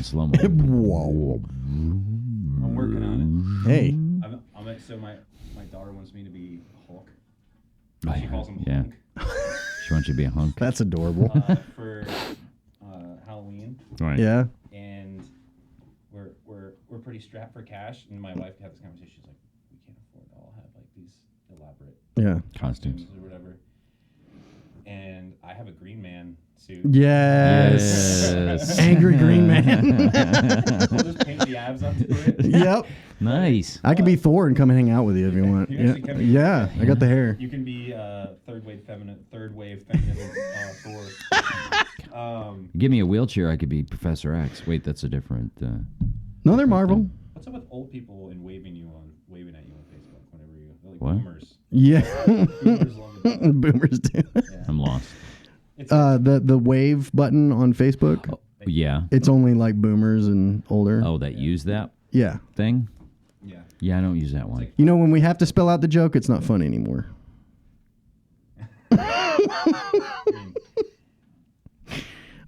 in slow mo. Whoa. I'm working on it. Hey. So my daughter wants me to be Hulk. Oh, She calls him yeah. Hulk. She wants you to be a hunk. That's adorable. For Halloween. Right. Yeah. And we're pretty strapped for cash. And my wife had this conversation. She's like, we can't afford to all have like these elaborate Costumes or whatever. And I have a Green Man suit. Yes. Angry Green Man. I'll just paint the abs onto it. Yep. Nice. I could be Thor and come hang out with you if you want. Yeah. I got the hair. You can be third wave feminism Thor. Give me a wheelchair, I could be Professor X. Wait, that's a different. No, they're Marvel. What's up with old people and waving at you on Facebook whenever you like What? boomers? Yeah. Boomers love it. Boomers do. Yeah. I'm lost. It's The wave button on Facebook. Oh, yeah. It's only like boomers and older. Oh, that use that Yeah. thing? yeah. Yeah, I don't use that one. You know, when we have to spell out the joke, it's not funny anymore.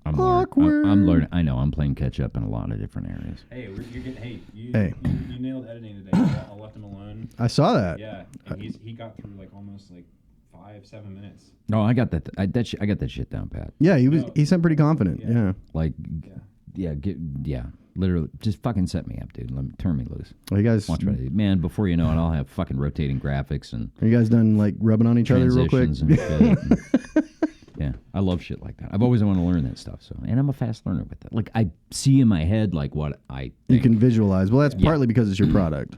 I'm Awkward. I'm learning. I know. I'm playing catch up in a lot of different areas. Hey, you're getting. You nailed editing today. I left him alone. I saw that. Yeah, and he got through like almost like 5-7 minutes. No, I got that. I got that shit down pat. Yeah, he was. No. He sounded pretty confident. Yeah. Yeah. Like, yeah. Literally, just fucking set me up, dude. Turn me loose. Are you guys? Watch what I do. Man, before you know it, I'll have fucking rotating graphics and Are you guys done like rubbing on each other real quick? transitions and shit. Yeah, I love shit like that. I've always wanted to learn that stuff. So, and I'm a fast learner with that. Like, I see in my head like what I think. You can visualize. Well, that's Yeah. partly because it's your product.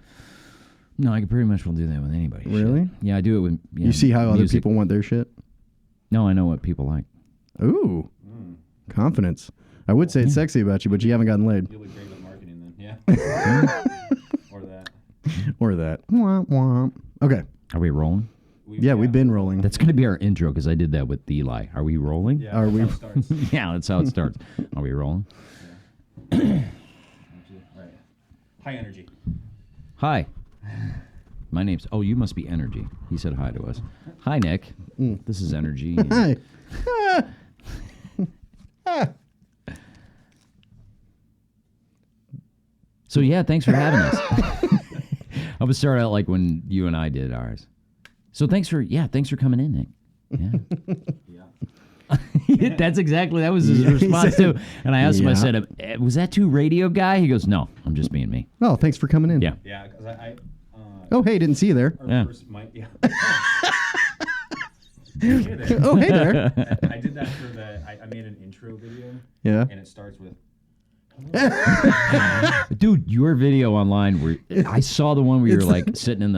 No, I can pretty much will do that with anybody. Really? Shit. Yeah, I do it with. You see how other music. people want their shit? No, I know what people like. Ooh, confidence. I would say it's sexy about you, but you haven't gotten laid. You look great with marketing then. Yeah. Or that. Or that. Womp womp. Okay. Are we rolling? We've been rolling. That's going to be our intro because I did that with Eli. Are we rolling? Yeah, Are that's we- how it starts. Yeah, that's how it starts. Are we rolling? Right. High energy. Hi. My name's. Oh, you must be Energy. He said hi to us. Hi, Nick. This is Energy. Hi. So yeah, thanks for having us. I would start out like when you and I did ours. So thanks for coming in, Nick. Yeah. That's exactly, that was his Yeah, he response said- too. And I asked him, I Yeah. said, was that too radio guy? He goes, no, I'm just being me. Oh, thanks for coming in. Yeah. Yeah, because I Oh, hey, didn't see you there. our Yeah. first mic. Yeah. Hey there. Oh, hey there. I did that for I made an intro video, Yeah. and it starts with. Dude, your video online where I saw the one where you're like sitting in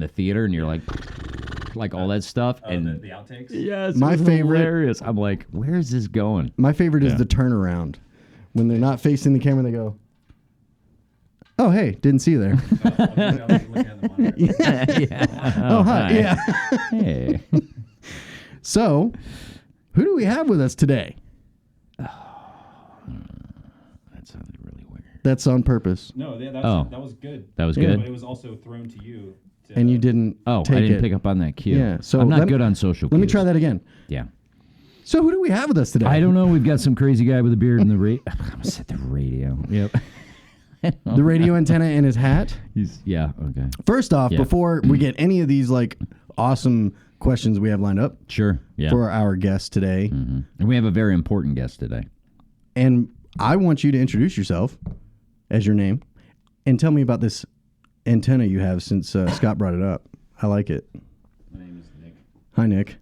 the theater and you're like all that stuff and the outtakes. yes, My it was favorite- hilarious. I'm like, where is this going? My favorite is Yeah. the turnaround. When they're not facing the camera, they go, oh, hey, didn't see you there. I was looking at the monitor. Yeah. Oh, hi. Yeah. Hey. So, who do we have with us today? That sounded really weird. That's on purpose. No, that was good. That was Yeah. good. But it was also thrown to you. And you didn't Oh, take I didn't it. pick up on that cue. Yeah, so I'm not let me- good on social Let me cues. try that again. Yeah. So, who do we have with us today? I don't know. We've got some crazy guy with a beard in the radio. I'm going to set the radio. Yep. The radio antenna in his hat. Yeah, okay. First off, Yeah. before we get any of these like awesome questions we have lined up Sure. Yeah. for our guest today, Mhm. And we have a very important guest today. and I want you to introduce yourself as your name and tell me about this antenna you have since Scott brought it up. I like it. My name is Nick. Hi, Nick.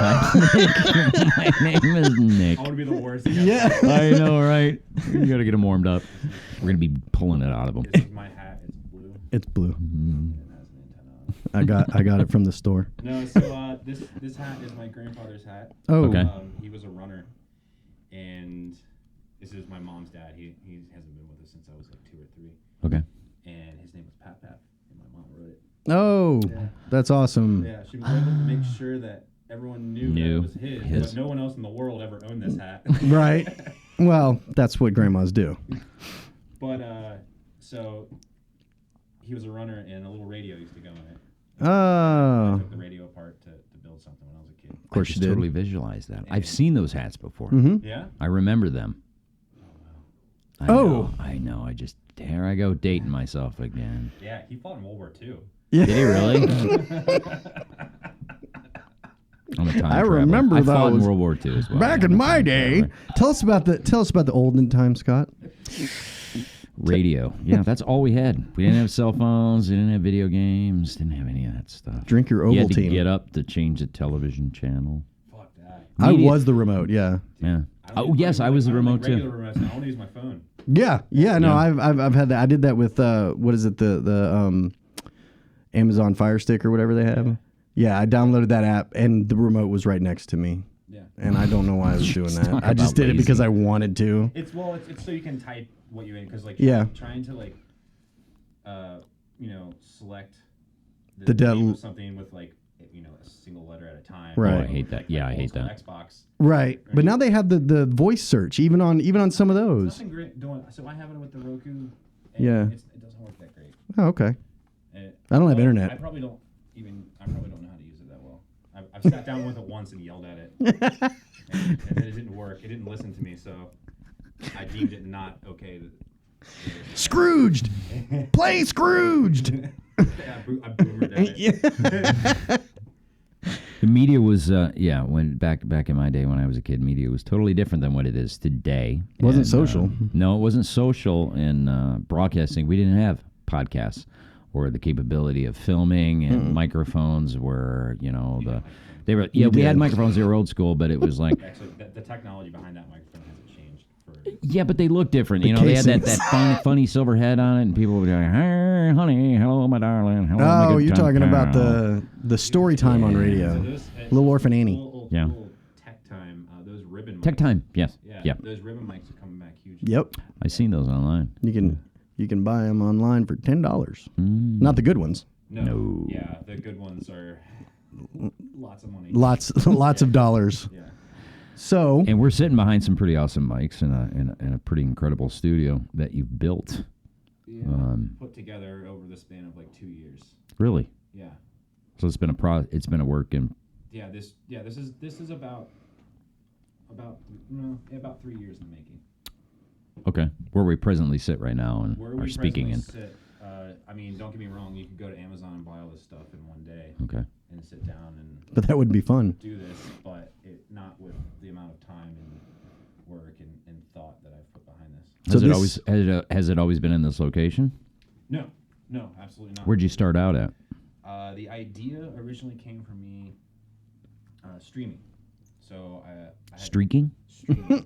My name is Nick. I want to be the worst. Yeah. I know, right? You got to get him warmed up. We're going to be pulling it out of him. This is my hat. It's blue. It's blue. And it has an antenna on it. I got it from the store. No, so this hat is my grandfather's hat. Oh, Okay. He was a runner, and this is my mom's dad. He hasn't been with us since I was like 2 or 3, Okay. and his name was Pat Pat, and my mom wrote it. Oh, Yeah. that's awesome. Yeah, she was able to make sure that everyone knew that it was his, but no one else in the world ever owned this hat. Right. Well, that's what grandmas do. But so he was a runner, and a little radio used to go in it. I Oh, took the radio apart to build something when I was a kid. of course I you just did. totally visualized that. I've seen those hats before. Mm-hmm. Yeah. I remember them. I know. Here I go dating myself again. Yeah, he fought in World War II. Yeah. Did he really? I'm a time I traveler. remember I fought in those. World War II as well. Back I'm in a my time day. traveler. Tell us about the olden time, Scott. Radio. Yeah, that's all we had. We didn't have cell phones. We didn't have video games. Didn't have any of that stuff. Drink your You had to Ovaltine. get up to change the television channel. Fuck that. I Media- was the remote. Yeah. Yeah. I don't Oh, use yes, my- I was the don't remote like too. regular remotes now. I only use my phone. Yeah. No, Yeah. I've had that. I did that with what is it? The Amazon Fire Stick or whatever they have. Yeah, I downloaded that app and the remote was right next to me. Yeah. And I don't know why I was doing that. Talk I just about did it because lazy. I wanted to. It's so you can type what you in because like Yeah. trying to like select The name of something with like a single letter at a time. Right. Oh, I hate that. Yeah, I hate old that. school Xbox. Right. But now they have the voice search even on some of It's those. nothing great doing. So I have it with the Roku. And Yeah. it doesn't work that great. Oh, okay. And I don't have well, internet. I probably don't know how to use it that well. I've sat down with it once and yelled at it, and it didn't work. It didn't listen to me, so I deemed it not okay. Scrooged. Play Scrooged. I boomered at it. The media was, when back in my day when I was a kid, media was totally different than what it is today. Wasn't social. No, it wasn't social in broadcasting. We didn't have podcasts or the capability of filming, and microphones were, we had microphones. They were old school, but it was like, Actually, the technology behind that microphone hasn't changed. yeah, but they look different. The They had that casings. funny silver head on it, and people would be like, "Hey, honey, hello, my darling." Hello, my Oh, good you're time talking about pal." the story time on radio. So those, Little Orphan Annie. Yeah. Little tech time. Those ribbon mics. Tech time, yes. Yeah. Yeah. Those ribbon mics are coming back huge. Yep. I've seen those online. You can buy them online for $10. Not the good ones. No. Yeah, the good ones are lots of money. Lots of dollars. Yeah. So And we're sitting behind some pretty awesome mics in a pretty incredible studio that you've built. Yeah. Put together over the span of like 2 years. Really? Yeah. So it's been a work in. Yeah. This is about 3 years in the making. Okay, where we presently sit right now and Where are we speaking in. sit, don't get me wrong. You can go to Amazon and buy all this stuff in one day Okay. and sit down and but that would be fun. do this, but not with the amount of time and work and thought that I've put behind this. Has it always been in this location? No, absolutely not. Where'd you start out at? The idea originally came from me streaming. So I had Streaking? streaming.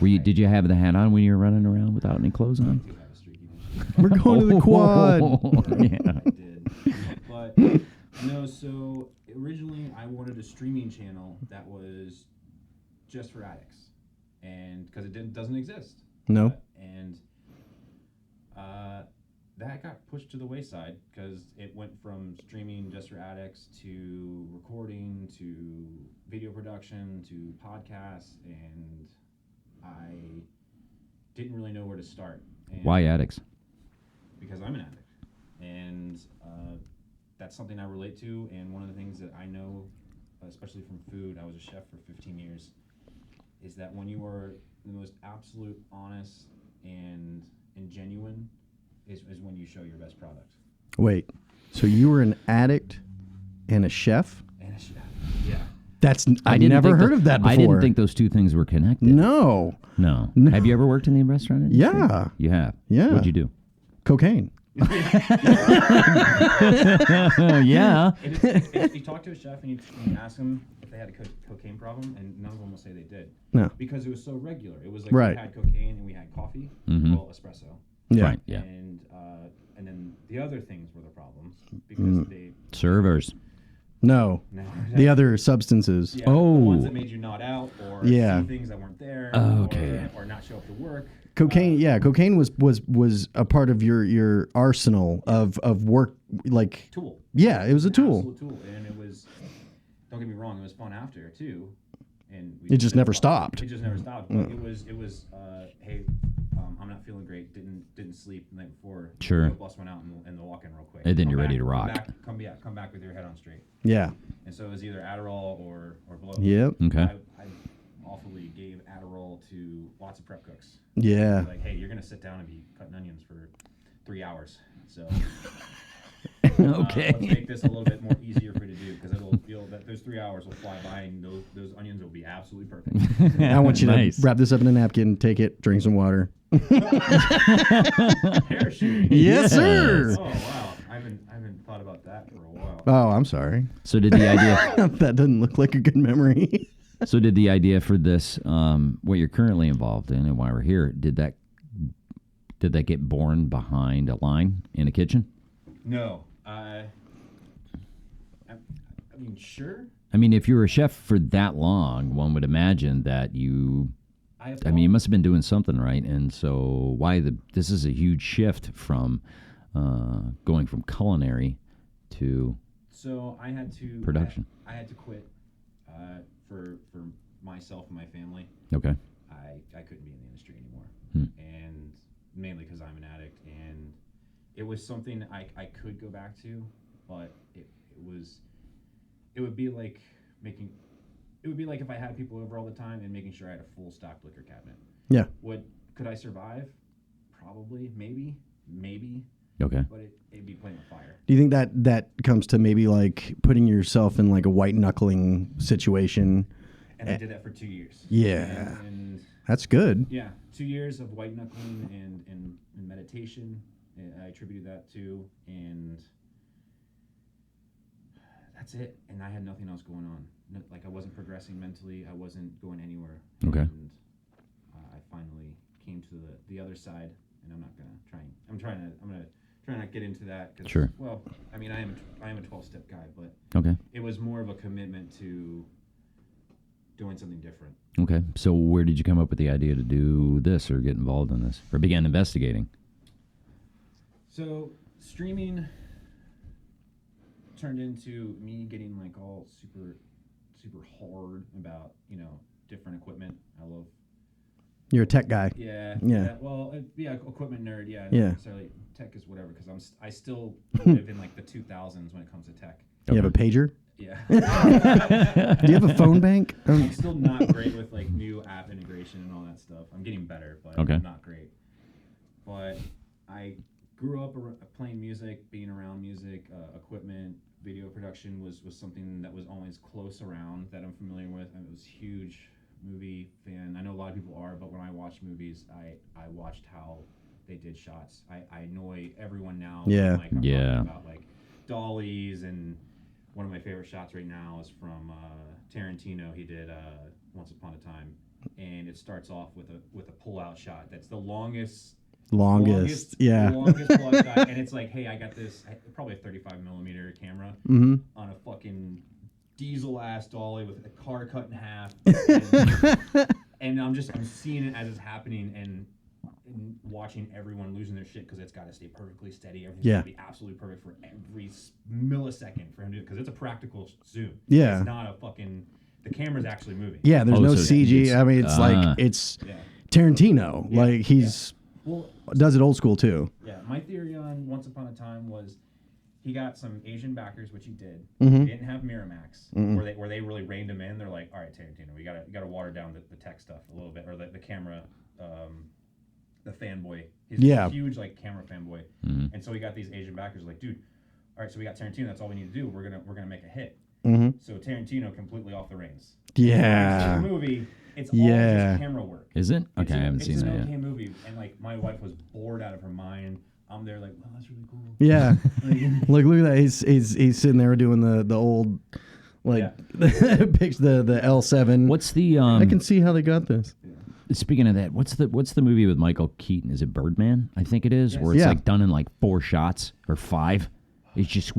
Did you have the hat on when you were running around without any clothes I on? do have a streaking. We're going to the quad. Yeah. I did. But no, so originally I wanted a streaming channel that was just for addicts. And because it doesn't exist. No. And that got pushed to the wayside because it went from streaming just for addicts to recording to video production to podcasts, and I didn't really know where to start. And Why addicts? because I'm an addict, and that's something I relate to. And one of the things that I know, especially from food, I was a chef for 15 years, is that when you are the most absolute, honest, and genuine, is when you show your best product. Wait. So you were an addict and a chef? And a chef, yeah. I've didn't never think heard of that before. I didn't think those two things were connected. No. No. No. Have you ever worked in the restaurant industry? Yeah. You have? Yeah. What'd you do? Cocaine. Yeah. You talk to a chef and you ask them if they had a cocaine problem, and none of them will say they did. No. Because it was so regular. It was like Right. we had cocaine and we had coffee, Mhm. well, espresso. Yeah. Right. Yeah. And then the other things were the problems because they Servers. No. The other substances. yeah, Oh. the ones that made you nod out or Yeah. see things that weren't there Okay. or not show up to work. Cocaine, cocaine was a part of your arsenal of work. Like, Tool. yeah, it was a An tool. absolute tool, and it was. Don't get me wrong, it was fun after too, and It just never stopped. It just never stopped. But it was. Hey, I'm not feeling great. Didn't sleep the night before. Sure. Go bust one out and they'll walk in real quick. And then Come you're ready back, to rock. Come back with your head on straight. Yeah. And so it was either Adderall or blow. Yep. Okay. I awfully gave Adderall to lots of prep cooks. Yeah. Like, hey, you're going to sit down and be cutting onions for 3 hours. So Okay. let's make this a little bit more easier for you to do, because it'll feel that those 3 hours will fly by, and those onions will be absolutely perfect. I want you Nice. to wrap this up in a napkin, take it, drink some water. Parachute. Yes, sir. Oh wow, I haven't thought about that for a while. Oh, I'm sorry. So did the idea? That doesn't look like a good memory. So did the idea for this, what you're currently involved in, and why we're here, did that get born behind a line in a kitchen? No, I mean, sure. I mean, if you were a chef for that long, one would imagine that you. I mean, you must have been doing something right, and so this is a huge shift from going from culinary to. So I had to production. I had to quit for myself and my family. Okay. I couldn't be in the industry anymore, Hmm. and mainly because I'm an addict, and it was something I could go back to, but it would be like making. It would be like if I had people over all the time and making sure I had a full stock liquor cabinet. Yeah. Could I survive? Probably, maybe, Okay. but it'd be playing with fire. Do you think that comes to maybe like putting yourself in like a white knuckling situation? And I did that for 2 years. Yeah. And That's good. yeah, 2 years of white knuckling and meditation. I attributed that to, and that's it. And I had nothing else going on. Like I wasn't progressing mentally. I wasn't going anywhere. Okay. And I finally came to the other side, and I'm not gonna try. I'm gonna try not to get into that. 'Cause, Sure. Well, I mean, I am a 12-step guy, but Okay. it was more of a commitment to doing something different. Okay. So where did you come up with the idea to do this or get involved in this or begin investigating? So streaming turned into me getting like all super hard about different equipment. I love You're a tech guy. yeah well equipment nerd yeah. Yeah. Not necessarily tech is whatever, because I still live in like the 2000s when it comes to tech. You have a pager? Yeah. Do you have a phone bank? I'm still not great with like new app integration and all that stuff. I'm getting better, but Okay. I'm not great. But I grew up playing music, being around music, equipment, video production was something that was always close around that I'm familiar with. I was a huge movie fan. I know a lot of people are, but when I watched movies, I watched how they did shots. I annoy everyone now. Yeah. Like, I'm Yeah. talking about like dollies, and one of my favorite shots right now is from Tarantino. He did Once Upon a Time, and it starts off with a pull-out shot. That's the longest Yeah. longest pull-out shot, and it's like, hey, I got this, probably a 35mm camera Mm-hmm. on a fucking diesel-ass dolly with a car cut in half, and I'm seeing it as it's happening, and watching everyone losing their shit because it's got to stay perfectly steady. Everything's got to be absolutely perfect for every millisecond for him to, because it's a practical zoom. Yeah. It's not a fucking, the camera's actually moving. Yeah, there's Oh, no so CG. it's- I mean, it's like it's Yeah. Tarantino. Yeah. Like he's Well, does it old school too. yeah, my theory on Once Upon a Time was he got some Asian backers, which he did. Mhm. He didn't have Miramax, Mm-mm. where they really reined him in. They're like, all right, Tarantino, we gotta water down the tech stuff a little bit, or the camera, the fanboy. He's Yeah. a huge like camera fanboy, Mhm. and so he got these Asian backers like, dude, all right, so we got Tarantino. That's all we need to do. We're gonna make a hit. Mm-hmm. So Tarantino completely off the reins. Yeah. In the movie, it's all Yeah. just camera work. Is it? It's Okay, I haven't seen it's that an yet. okay movie, and like my wife was bored out of her mind. I'm there like, wow, that's really cool. Yeah. Like look at that. He's sitting there doing the old like picks the L7. What's the I can see how they got this. speaking of that, what's the movie with Michael Keaton? Is it Birdman? I think it is, Yes. where it's Yeah. like done in like 4 shots or 5. It's just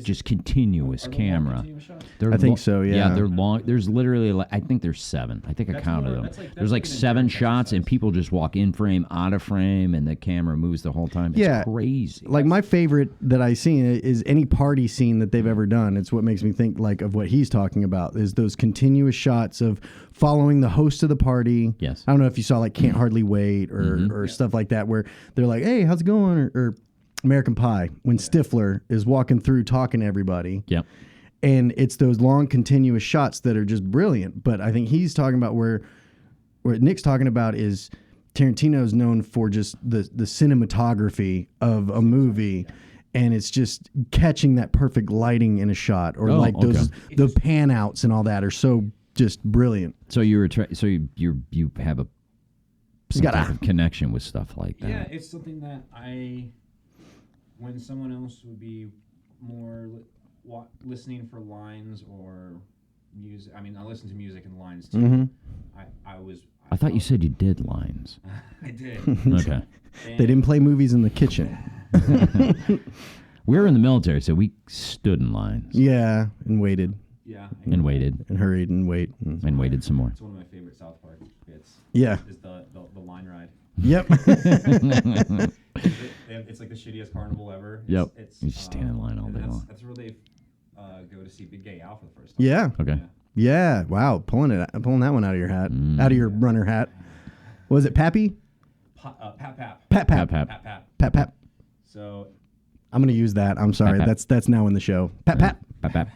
just continuous Are the long camera. continuous shots? They're I think so, yeah. Yeah, they're long. There's literally, like, I think there's 7. I think I That's counted more- them. that's like- There's that's like like an 7 endurance shots, and exercise. people just walk in frame, out of frame, and the camera moves the whole time. It's Yeah. crazy. Like my favorite that I seen is any party scene that they've ever done. It's what makes me think like of what he's talking about is those continuous shots of following the host of the party. Yes. I don't know if you saw like Can't Hardly Wait or stuff like that where they're like, hey, how's it going? Or American Pie when Stifler is walking through talking to everybody. Yep. And it's those long continuous shots that are just brilliant. But I think he's talking about where Nick's talking about is Tarantino's known for just the cinematography of a movie. And it's just catching that perfect lighting in a shot, or the pan outs and all that are so just brilliant. So you have a some type of connection with stuff like that. Yeah, it's something that when someone else would be more listening for lines or music. I mean, I listen to music and lines too. Mm-hmm. I thought you said you did lines. I did. Okay. They didn't play movies in the kitchen. We were in the military, so we stood in lines. Yeah, and waited. Yeah. And waited. And hurried and wait. And waited some more. It's one of my favorite South Park bits. Yeah. Is the line ride. Yep. It's like the shittiest carnival ever. Yep. You just stand in line all day long. That's where they go to see Big Gay Al for the first time. Yeah. Okay. Yeah. Wow. Pulling that one out of your hat. Out of your runner hat. Was it Pappy? Pap Pap. Pat Pap. Pap Pap. Pap Pap. Pat Pap. So I'm gonna use that. I'm sorry. Pap, pap. That's now in the show. Pat Pap. Pap Pap.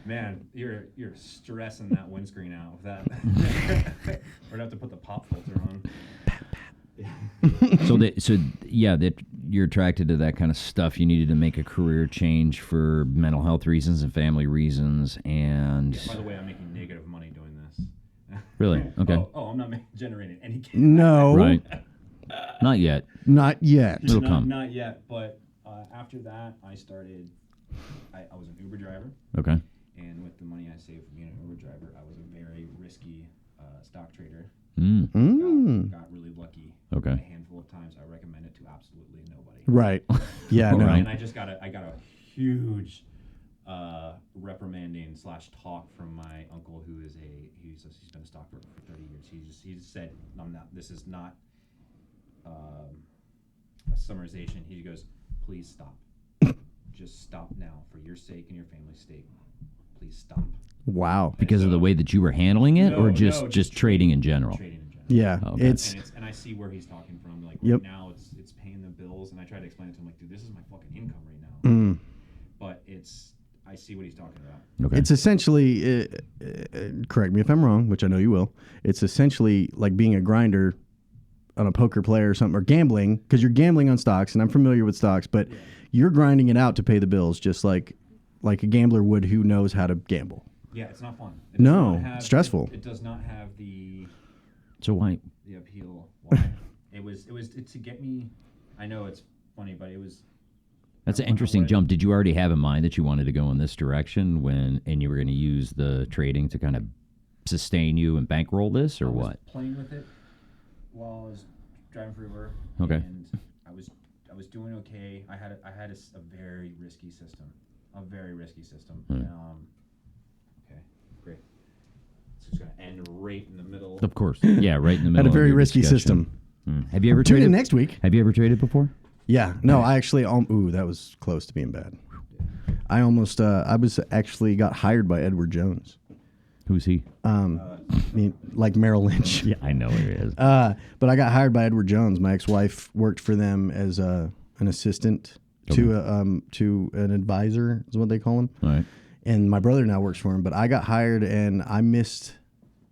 man, you're stressing that windscreen out with that. We're gonna have to put the pop filter on. That you're attracted to that kind of stuff. You needed to make a career change for mental health reasons and family reasons. And by the way, I'm making negative money doing this. Really? Okay. I'm not generating any cash. No. Right. Not yet. Not yet. It'll come. Not yet. But after that, I started. I was an Uber driver. Okay. And with the money I saved from being an Uber driver, I was a very risky stock trader. Got really lucky. Okay. A handful of times. I recommend it to absolutely nobody. Right. Yeah. No. Right. And I got a huge reprimanding / talk from my uncle, who is he's been a stockbroker for 30 years. He just said, this is not a summarization. He goes, please stop. Just stop now, for your sake and your family's sake. Please stop. Wow. Because of the way that you were handling it, or just just trading in general? Trading in general. Yeah. Okay. And I see where he's talking from. Like Yep. right now, it's paying the bills, and I try to explain it to him, like, dude, this is my fucking income right now. But I see what he's talking about. Okay. It's essentially, correct me if I'm wrong, which I know you will. It's essentially like being a grinder on a poker player or something, or gambling, because you're gambling on stocks, and I'm familiar with stocks, but you're grinding it out to pay the bills, just like a gambler would who knows how to gamble. Yeah, it's not fun. It's stressful. It does not have the appeal. Why? it was to get me. I know it's funny, but it was. That's an interesting jump. Did you already have in mind that you wanted to go in this direction and you were going to use the trading to kind of sustain you and bankroll this, or what? Playing with it while I was driving for Uber. Okay. And I was doing okay. I had a very risky system. Okay, great. So it's going to end right in the middle. Of course. Yeah, right in the middle. Had a very of your risky discussion. system. Have you ever Tune traded in next week. Have you ever traded before? Yeah. No, I actually. That was close to being bad. I almost. I was actually got hired by Edward Jones. Who's he? Like Merrill Lynch. Yeah, I know who he is. But I got hired by Edward Jones. My ex-wife worked for them as an assistant to an advisor, is what they call him. All right. And my brother now works for him. But I got hired, and I missed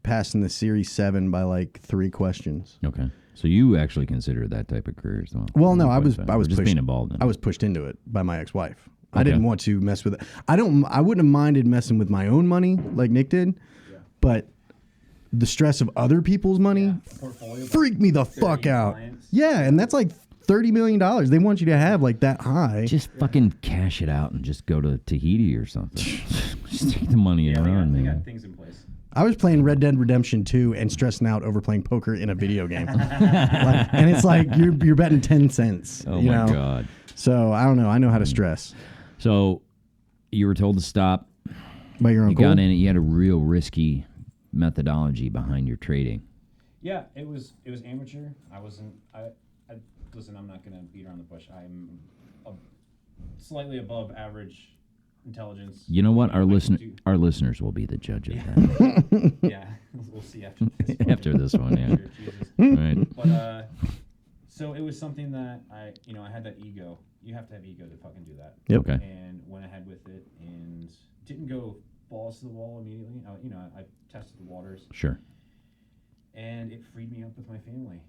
passing the Series 7 by like 3 questions. Okay. So you actually consider that type of career as well? Well, no, I was just pushed, being involved in it. I was pushed into it by my ex-wife. Okay. I didn't want to mess with it. I wouldn't have minded messing with my own money like Nick did, but the stress of other people's money freaked me the fuck out. Clients. Yeah, and that's like $30 million. They want you to have like that high. Just fucking cash it out and just go to Tahiti or something. Just take the money and run, they man. got things in place. I was playing Red Dead Redemption 2 and stressing out over playing poker in a video game. And it's like you're betting 10 cents. Oh my God. So I don't know. I know how to stress. So you were told to stop. By your You uncle? got in it. You had a real risky methodology behind your trading. Yeah, it was amateur. I wasn't. I listen. I'm not gonna beat around the bush. I'm slightly above average intelligence. You know what? Our listeners will be the judge of that. Yeah, we'll see after this. After this one, yeah. Jesus. Right. But so it was something that I had that ego. You have to have ego to fucking do that. Yep. Okay. And went ahead with it and didn't go balls to the wall immediately. I tested the waters. Sure. and it freed me up with my family,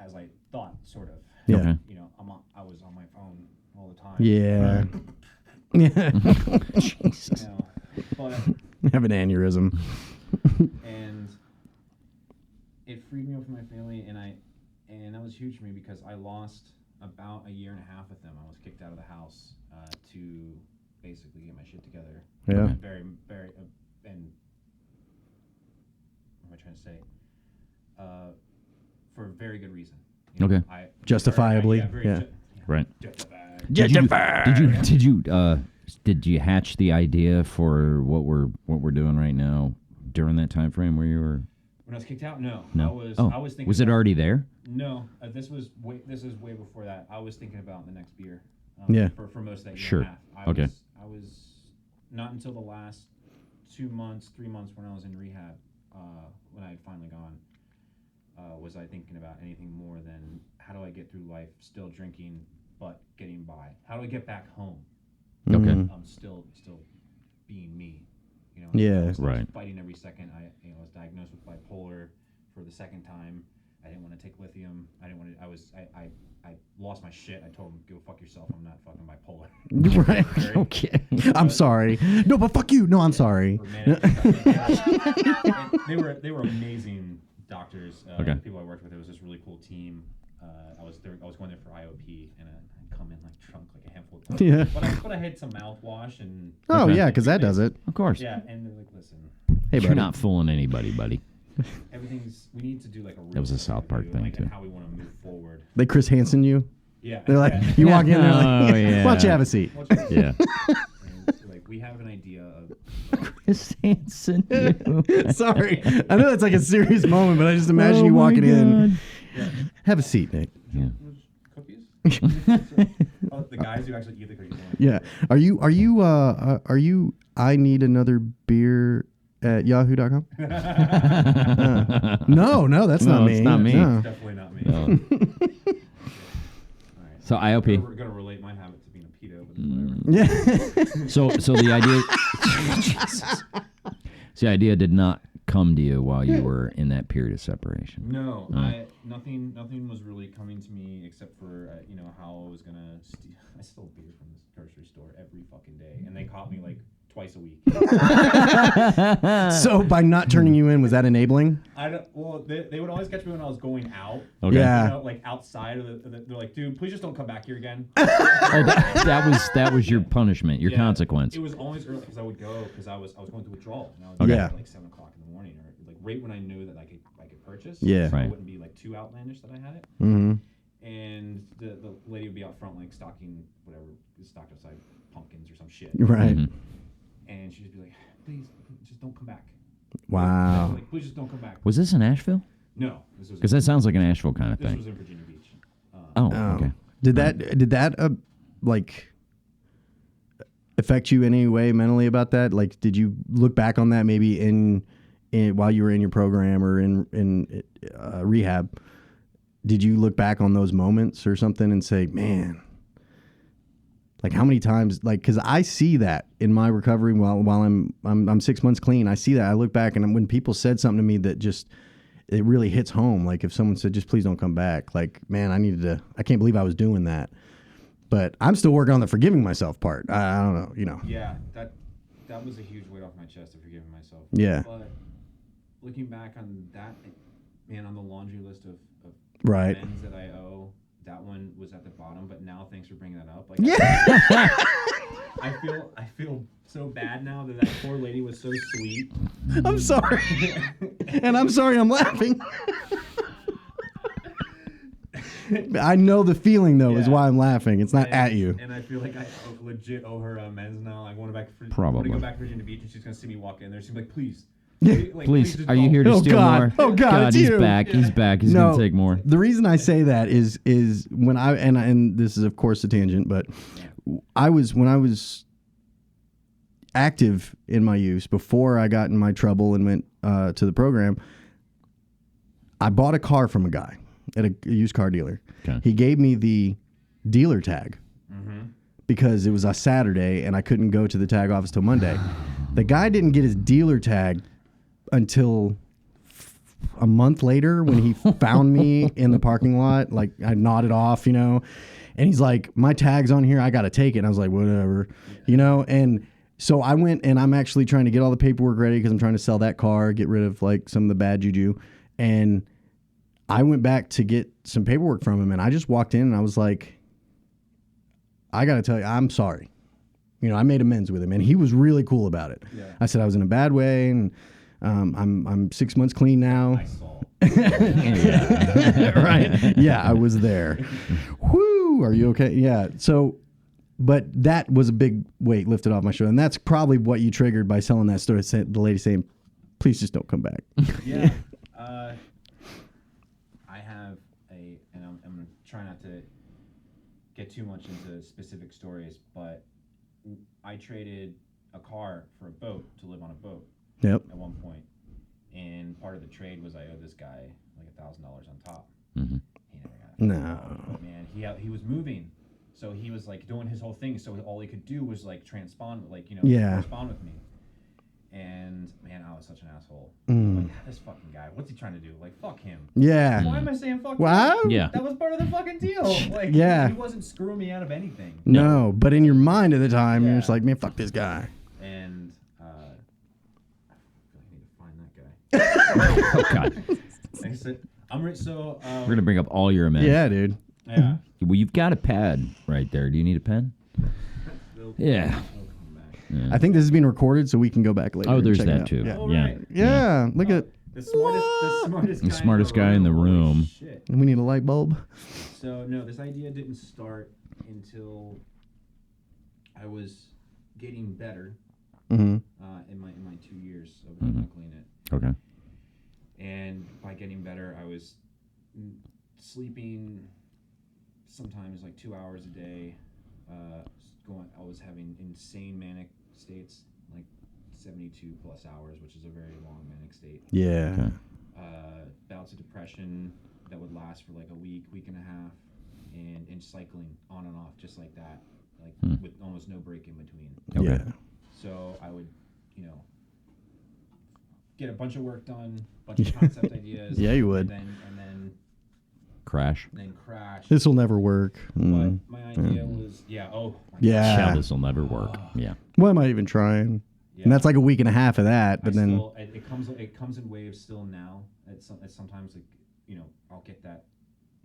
as I thought, sort of. Yeah. Okay. You know, I was on my phone all the time. Yeah. Yeah. Jesus. You know, but Have an aneurysm. and it freed me up with my family, and that was huge for me because I lost about a year and a half with them. I was kicked out of the house to basically get my shit together. Yeah. Very, very, and what am I trying to say? For a very good reason. You know, Okay. Justifiably, yeah. Right. Justified. Did you hatch the idea for what we're doing right now during that time frame where you were? When I was kicked out, no. No. I was thinking. Was it already there? No, this is way before that. I was thinking about the next beer. Yeah. For most of that year Sure. and a half. I was not until the last 3 months when I was in rehab, when I had finally gone, was I thinking about anything more than how do I get through life still drinking but getting by? How do I get back home? Okay. I'm still being me. You know, Yeah. I was Right. fighting every second. I was diagnosed with bipolar for the second time. I didn't want to take lithium. I didn't want to. I lost my shit. I told him, "Go fuck yourself. I'm not fucking bipolar." Right. Okay. I'm sorry. No, but fuck you. No, I'm sorry. They were amazing doctors. Okay. The people I worked with, it was this really cool team. I was going there for IOP, and I'd come in like drunk, like a handful of times. Yeah. But I had some mouthwash and. Oh, Okay. yeah, because that does it. Of course. Yeah, and they're like, "Listen, Hey, You're buddy. not fooling anybody, buddy. we need to do like a real That was a South Park review, thing, like, too. and how we want to move forward." They Chris Hansen you? Yeah. They're like, yeah. you walk in there like, Oh, yeah. why don't you have a seat? Yeah. And, like, we have an idea of. Chris Hansen. Sorry. I know that's like a serious moment, but I just imagine Oh you my walking in. God. Yeah. Have a seat, Nick. Yeah. Cookies? The guys who actually eat the cookies. Yeah. Are you I need another beer at yahoo.com? No, that's No, not me. it's not me. No. Definitely not me. No. All right. So IOP. We're gonna relate my habit to being a pedo, but whatever. Yeah. So the idea. So the idea did not come to you while you were in that period of separation. No, nothing was really coming to me except for how I was gonna steal. I stole beer from this grocery store every fucking day, and they caught me like twice a week. So by not turning you in, was that enabling? They would always catch me when I was going out. Okay. Yeah. Like outside of they're like, "Dude, please just don't come back here again." Oh, that was your punishment, your Yeah, consequence. It was always early because I would go because I was going through withdrawal. And I would Okay. go Yeah. at like 7 o'clock in the morning, or like right when I knew that I could purchase. Yeah. So Right. it wouldn't be like too outlandish that I had it. Mm-hmm. And the lady would be out front like stocking whatever is stocked outside, pumpkins or some shit. Right. Mhm. And she'd just be like, "Please, just don't come back." Wow. Like, please just don't come back. Was this in Asheville? No, this was Because that sounds like an Asheville kind of this thing. was in Virginia Beach. Oh, Oh. okay. Did that like affect you in any way mentally about that? Like, did you look back on that maybe in while you were in your program or in rehab? Did you look back on those moments or something and say, man, like how many times, like, because I see that in my recovery while I'm 6 months clean, I see that. I look back and when people said something to me that just, it really hits home. Like if someone said, just please don't come back. Like, man, I can't believe I was doing that. But I'm still working on the forgiving myself part. I don't know, Yeah, that was a huge weight off my chest of forgiving myself. Yeah. But looking back on that, man, on the laundry list of Right. amends that I owe, that one was at the bottom. But now, thanks for bringing that up. Like, Yeah. I feel so bad now that poor lady was so sweet. I'm sorry. And I'm sorry I'm laughing. I know the feeling, though, is Yeah. why I'm laughing. It's not at you. And I feel like I legit owe her amends now. I want to Probably. go back to Virginia Beach, and she's gonna see me walk in there. She's like, "Please, like, Please, just are you don't." here to Oh, steal God. more? Oh, God, it's he's you. back. He's back. He's No. gonna take more. The reason I say that is when and this is of course a tangent, but when I was active in my use before I got in my trouble and went to the program, I bought a car from a guy at a used car dealer. Okay. He gave me the dealer tag Mm-hmm. because it was a Saturday and I couldn't go to the tag office till Monday. The guy didn't get his dealer tag until a month later when he found me in the parking lot. Like I nodded off, and he's like, my tag's on here. I got to take it. And I was like, whatever, and so I went and I'm actually trying to get all the paperwork ready because I'm trying to sell that car, get rid of like some of the bad juju. And I went back to get some paperwork from him and I just walked in and I was like, I got to tell you, I'm sorry. I made amends with him and he was really cool about it. Yeah. I said I was in a bad way and I'm 6 months clean now. I saw. Right. Yeah, I was there. Whoo, are you okay? Yeah. So, but that was a big weight lifted off my shoulder. And that's probably what you triggered by selling that story. The lady saying, please just don't come back. Yeah. I have and I'm going to try not to get too much into specific stories, but I traded a car for a boat to live on a boat. Yep. At one point. And part of the trade was I owed this guy like $1,000 on top. Mm-hmm. He never got it. No. But man, he was moving. So he was like doing his whole thing. So all he could do was like correspond with me. And man, I was such an asshole. Like, this fucking guy, what's he trying to do? Like, fuck him. Yeah. Why am I saying fuck wow. him? Yeah. That was part of the fucking deal. Like, yeah. He wasn't screwing me out of anything. No, but in your mind at the time, you're just like, man, fuck this guy. And I need to find that guy. Oh, God. Like I said, so We're going to bring up all your amends. Yeah, dude. yeah. Well, you've got a pad right there. Do you need a pen? Yeah. They'll come back. Yeah. I think this is being recorded, so we can go back later. Oh, and there's check it that out. too. Yeah. Oh, Yeah. right. Yeah, look at The smartest guy in the Holy room. shit. we need a light bulb. So no, this idea didn't start until I was getting better Mm-hmm. in my 2 years of Mhm. knuckling it. Okay. And by getting better, I was sleeping sometimes like 2 hours a day. I was having insane manic states, like 72 plus hours, which is a very long manic state. Yeah. Okay. Bouts of depression that would last for like a week and a half, and cycling on and off just like that, like with almost no break in between. Okay. Yeah. So I would, get a bunch of work done, bunch of concept ideas. Yeah, you would. And then Crash. crash. This will never work. But my idea was, Yeah. This will never work. Yeah. What am I even trying? Yeah. And that's like a week and a half of that, but then it comes in waves still now. It's sometimes like, I'll get that,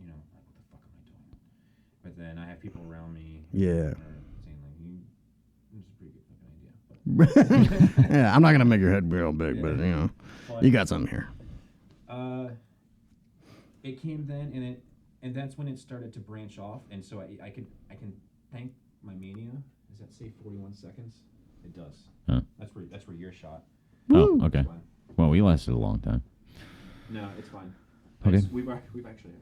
like, what the fuck am I doing? But then I have people around me. yeah. Saying like, this is a pretty good fucking idea. But Yeah, I'm not gonna make your head real big, Yeah. but But, you got something here. it came then, and that's when it started to branch off, and so I can thank my mania. Does that say 41 seconds? It does. Huh. That's where you're shot. Oh, okay. It's fine. Well, we lasted a long time. No, it's fine. Okay. We've actually.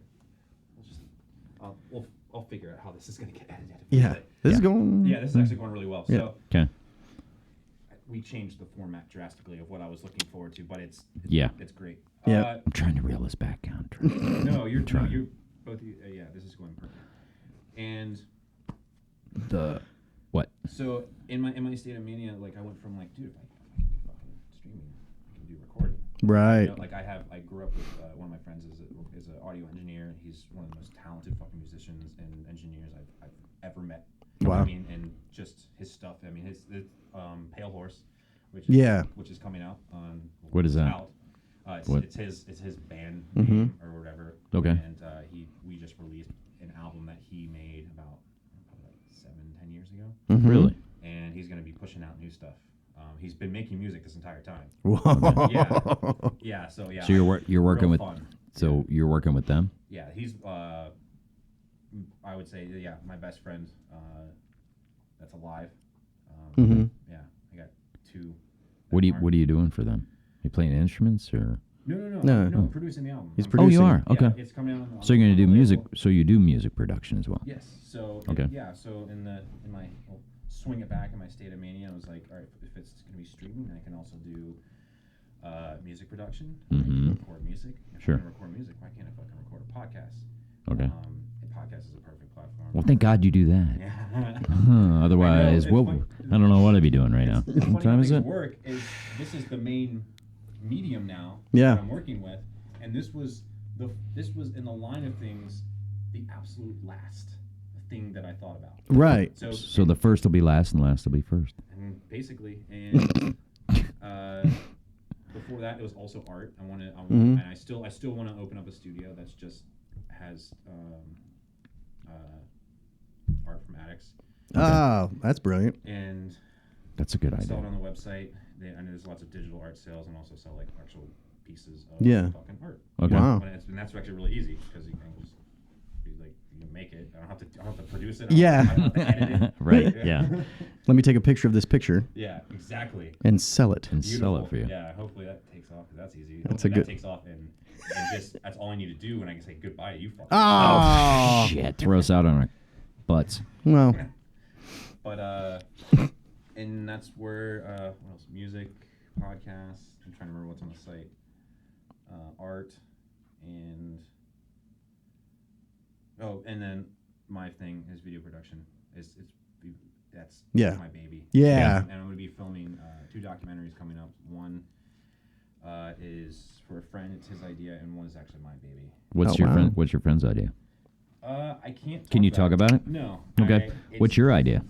I'll figure out how this is gonna get edited. Yeah, this is going. Yeah, this is actually going really well. Yeah. So Okay. we changed the format drastically of what I was looking forward to, but it's great. Yeah. I'm trying to reel this back on. No, you're Trying. you're both. Yeah, this is going perfect. And What? so in my state of mania, like I went from like, dude, if I can do fucking streaming, I can do recording. Right. Like I grew up with one of my friends is an audio engineer. He's one of the most talented fucking musicians and engineers I've ever met. Wow. I mean, and just his stuff. I mean, his Pale Horse, which is coming out on. What is that? Out. What? It's his band Mhm. name or whatever. Okay. And we just released an album that he made about probably like 7-10 years ago. Mhm. Really? And he's going to be pushing out new stuff. He's been making music this entire time. Whoa. Yeah. So yeah. So you're working real with. fun. So you're working with them. Yeah, he's. I would say my best friend. That's alive. Mhm. Yeah, I got two. What are you doing for them? You playing instruments or? No. Producing the album. He's I'm producing. Oh, you are. Yeah, Okay. it's coming out. So you're gonna on do the music. label. So you do music production as well. Yes. So Okay. So in my swing it back in my state of mania, I was like, all right, if it's gonna be streaming, I can also do music production. I Mhm. can record music. If Sure. I can record music, why can't I fucking record a podcast? Okay. A podcast is a perfect platform. Well, thank God you do that. Yeah. Otherwise, it's what? funny. I don't know what I'd be doing right now. It's funny What how time is things it? work is this is the main medium now Yeah. that I'm working with, And this was in the line of things, the absolute last thing that I thought about. Right. So the first will be last and last will be first. And basically, and before that, it was also art. And I still want to open up a studio that's just has art from addicts. Oh, that's brilliant. And that's a good idea. Sell it on the website. I know there's lots of digital art sales, and also sell like actual pieces of fucking art. Okay. Wow. And that's actually really easy because you can just you can make it. I don't have to produce it. Yeah. I don't have to edit it. Right. Yeah. Let me take a picture of this picture. Yeah. Exactly. And sell it. And sell it for you. Yeah. Hopefully that takes off because that's easy. That's hopefully a good. That takes off and just that's all I need to do, and I can say goodbye to you. Fuckers. Oh shit! Throw us out on our butts. Well. But and that's where what else? Music, podcasts. I'm trying to remember what's on the site. Art, and and then my thing is video production. That's my baby. Yeah. And I'm going to be filming 2 documentaries coming up. One is for a friend; it's his idea, and one is actually my baby. What's your friend's idea? I can't. Can you talk about it? No. Okay. What's your idea?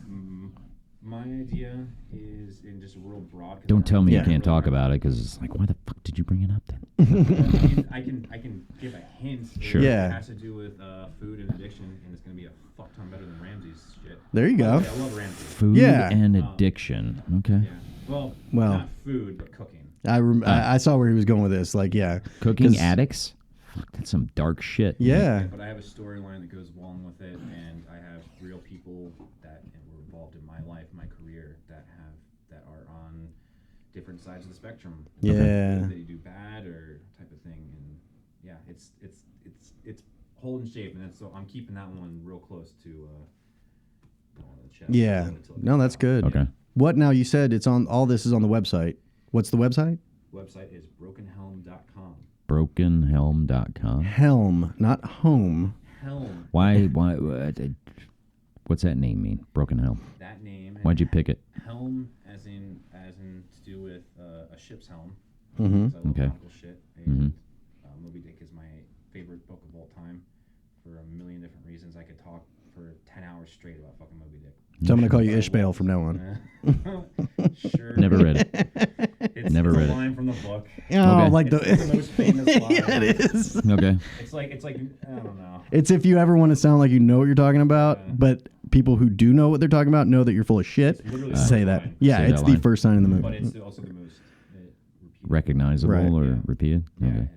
My idea is in just a real broad. Don't tell me you can't talk about it because it's like, why the fuck did you bring it up then? I can give a hint. Sure. It has to do with food and addiction, and it's going to be a fuck ton better than Ramsey's shit. There you go. I love Ramsey. Food and addiction. Okay. Yeah. Well, not food, but cooking. I saw where he was going with this. Like, yeah. Cooking addicts? Fuck, that's some dark shit. Yeah. But I have a storyline that goes along with it, and I have real people that were involved in my life, my career, that are on different sides of the spectrum. Yeah. They do bad or type of thing, and yeah, it's holding shape, and so I'm keeping that one real close to the chest. Yeah. No, that's good. Okay. What now? You said it's on. All this is on the website. What's the website? Website is brokenhelm.com. Brokenhelm.com. Helm, not home. Helm. Why? What's that name mean? Broken Helm. That name. Why'd you pick it? Helm, as in to do with a ship's helm. Mm-hmm. So I love nautical shit. And Moby Dick is my favorite book of all time for a million different reasons. I could talk for 10 hours straight about fucking Moby Dick. So I'm gonna call you Ishmael from now on. Sure. Never read it. It's Never read a line from the book. Oh, Okay. like It's the most famous line. Yeah, it is. Okay. It's like I don't know. It's if you ever want to sound like you know what you're talking about, but people who do know what they're talking about know that you're full of shit. Say that. Line. Yeah, Say it's that the line. first sign in the movie. But it's also the most Recognizable Right. or repeated? Yeah. Okay.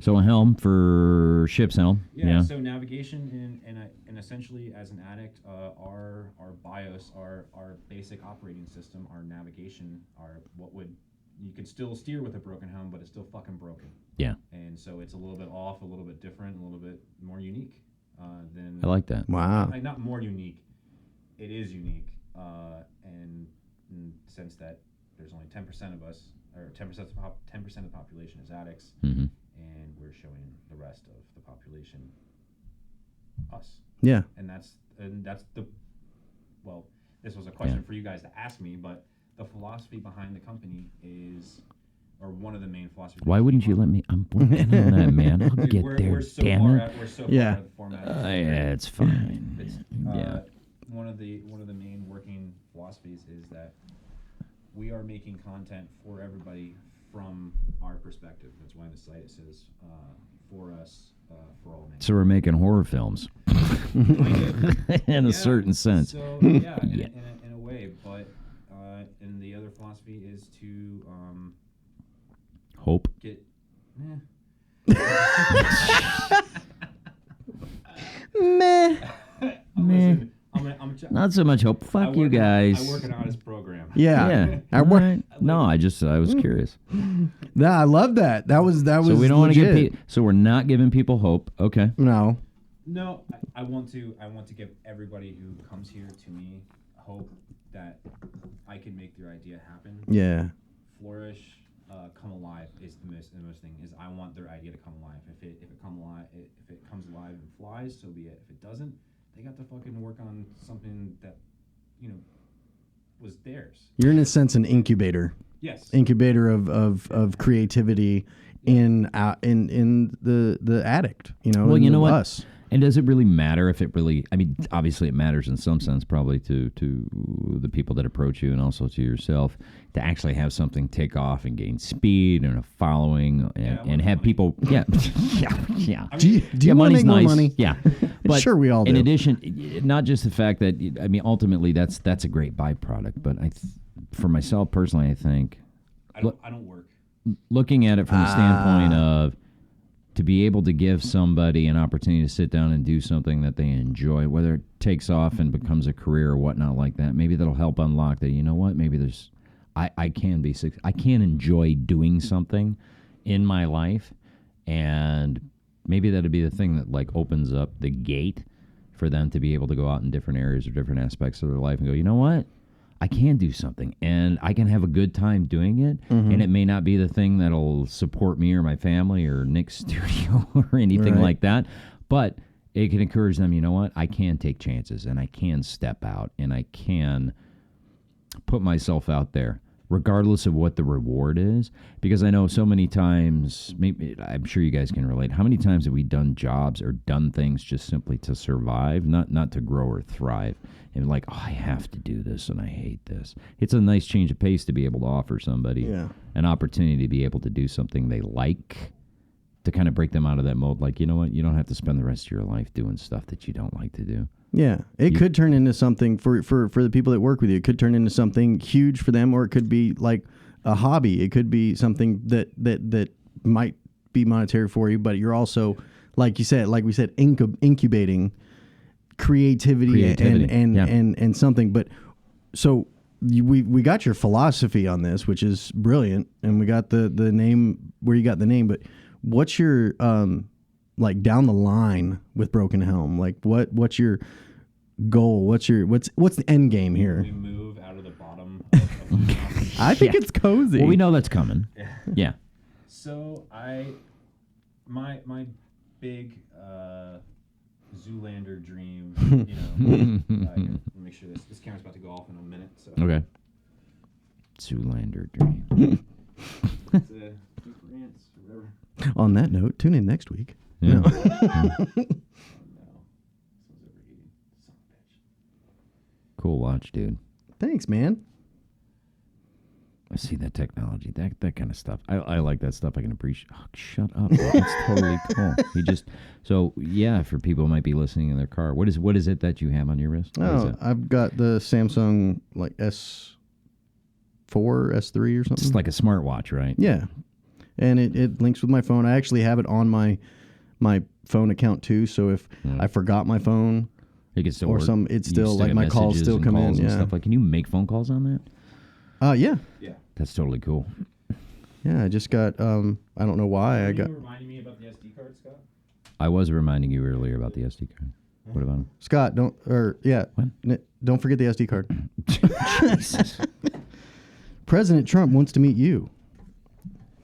So a helm for ship's helm. Yeah. So navigation and essentially as an addict, our BIOS, our basic operating system, our navigation, you could still steer with a broken helm, but it's still fucking broken. Yeah. And so it's a little bit off, a little bit different, a little bit more unique than. I like that. Wow. Not more unique. It is unique, and in the sense that there's only 10% of us, or 10% of the population is addicts. Mm-hmm. And we're showing the rest of the population us. Yeah. And that's the this was a question for you guys to ask me, but the philosophy behind the company is, or one of the main philosophies. Why wouldn't you let me? I'm working on that, man. I'll get there. We're so damn far it. out, we're so Yeah. far out of the format. Yeah, it's fine. It's, one of the main working philosophies is that we are making content for everybody from our perspective. That's why the site says for us, for all men. So we're making horror films in a certain sense. So in a way, but and the other philosophy is to Hope. get. Meh. Listen, Not so much hope. Fuck you guys. I work an honest program. Yeah. I work. No, I was curious. Yeah, I love that. That was. So we don't want to give legit. so we're not giving people hope. Okay. No. No, I want to give everybody who comes here to me hope that I can make their idea happen. Yeah. Flourish, come alive is the most thing. Is I want their idea to come alive. If it comes alive and flies, so be it. If it doesn't, they got to fucking work on something that, was theirs. You're in a sense an incubator. Yes. Incubator of creativity in the addict. You know, well, you know what? Us. And does it really matter if it really? I mean, obviously it matters in some sense, probably to the people that approach you, and also to yourself, to actually have something take off and gain speed and a following, and have people. Yeah, yeah. Do you want to make more money? Yeah, but sure, we all do. In addition, not just the fact that I mean, ultimately that's a great byproduct, but for myself personally, I think I don't work. Looking at it from the standpoint of, to be able to give somebody an opportunity to sit down and do something that they enjoy, whether it takes off and becomes a career or whatnot like that, maybe that'll help unlock that, you know what, maybe I can enjoy doing something in my life, and maybe that'd be the thing that like opens up the gate for them to be able to go out in different areas or different aspects of their life and go, you know what? I can do something, and I can have a good time doing it, and it may not be the thing that'll support me or my family or Nick's studio or anything like that, but it can encourage them, you know what, I can take chances, and I can step out, and I can put myself out there, regardless of what the reward is, because I know so many times, maybe I'm sure you guys can relate, how many times have we done jobs or done things just simply to survive, not to grow or thrive, and like, oh, I have to do this and I hate this. It's a nice change of pace to be able to offer somebody an opportunity to be able to do something they like, to kind of break them out of that mode, like, you know what, you don't have to spend the rest of your life doing stuff that you don't like to do. Yeah, it could turn into something for the people that work with you. It could turn into something huge for them, or it could be like a hobby. It could be something that might be monetary for you, but you're also, like we said, incubating creativity. And something. But so we got your philosophy on this, which is brilliant, and we got the name, where you got the name. But what's your like down the line with Broken Helm? Like what's your goal? What's the end game here? We move out of the bottom of I think it's cozy. Well, we know that's coming. Yeah. So my big Zoolander dream, make sure this camera's about to go off in a minute. So. Okay. Zoolander dream. On that note, tune in next week. Yeah. No. Cool watch, dude. Thanks, man. I see that technology, that kind of stuff. I like that stuff. I can appreciate. Oh, shut up! That's totally cool. For people who might be listening in their car, what is it that you have on your wrist? Oh, I've got the Samsung like S4, S3 or something. It's like a smartwatch, right? Yeah, and it links with my phone. I actually have it on my phone account too. So if I forgot my phone, it can still or work. some, it's still like my calls still come in. And stuff. Like, can you make phone calls on that? Yeah. That's totally cool. Yeah, I just got, I don't know why I got... You reminding me about the SD card, Scott? I was reminding you earlier about the SD card. What about him? Scott, don't forget the SD card. Jesus. President Trump wants to meet you,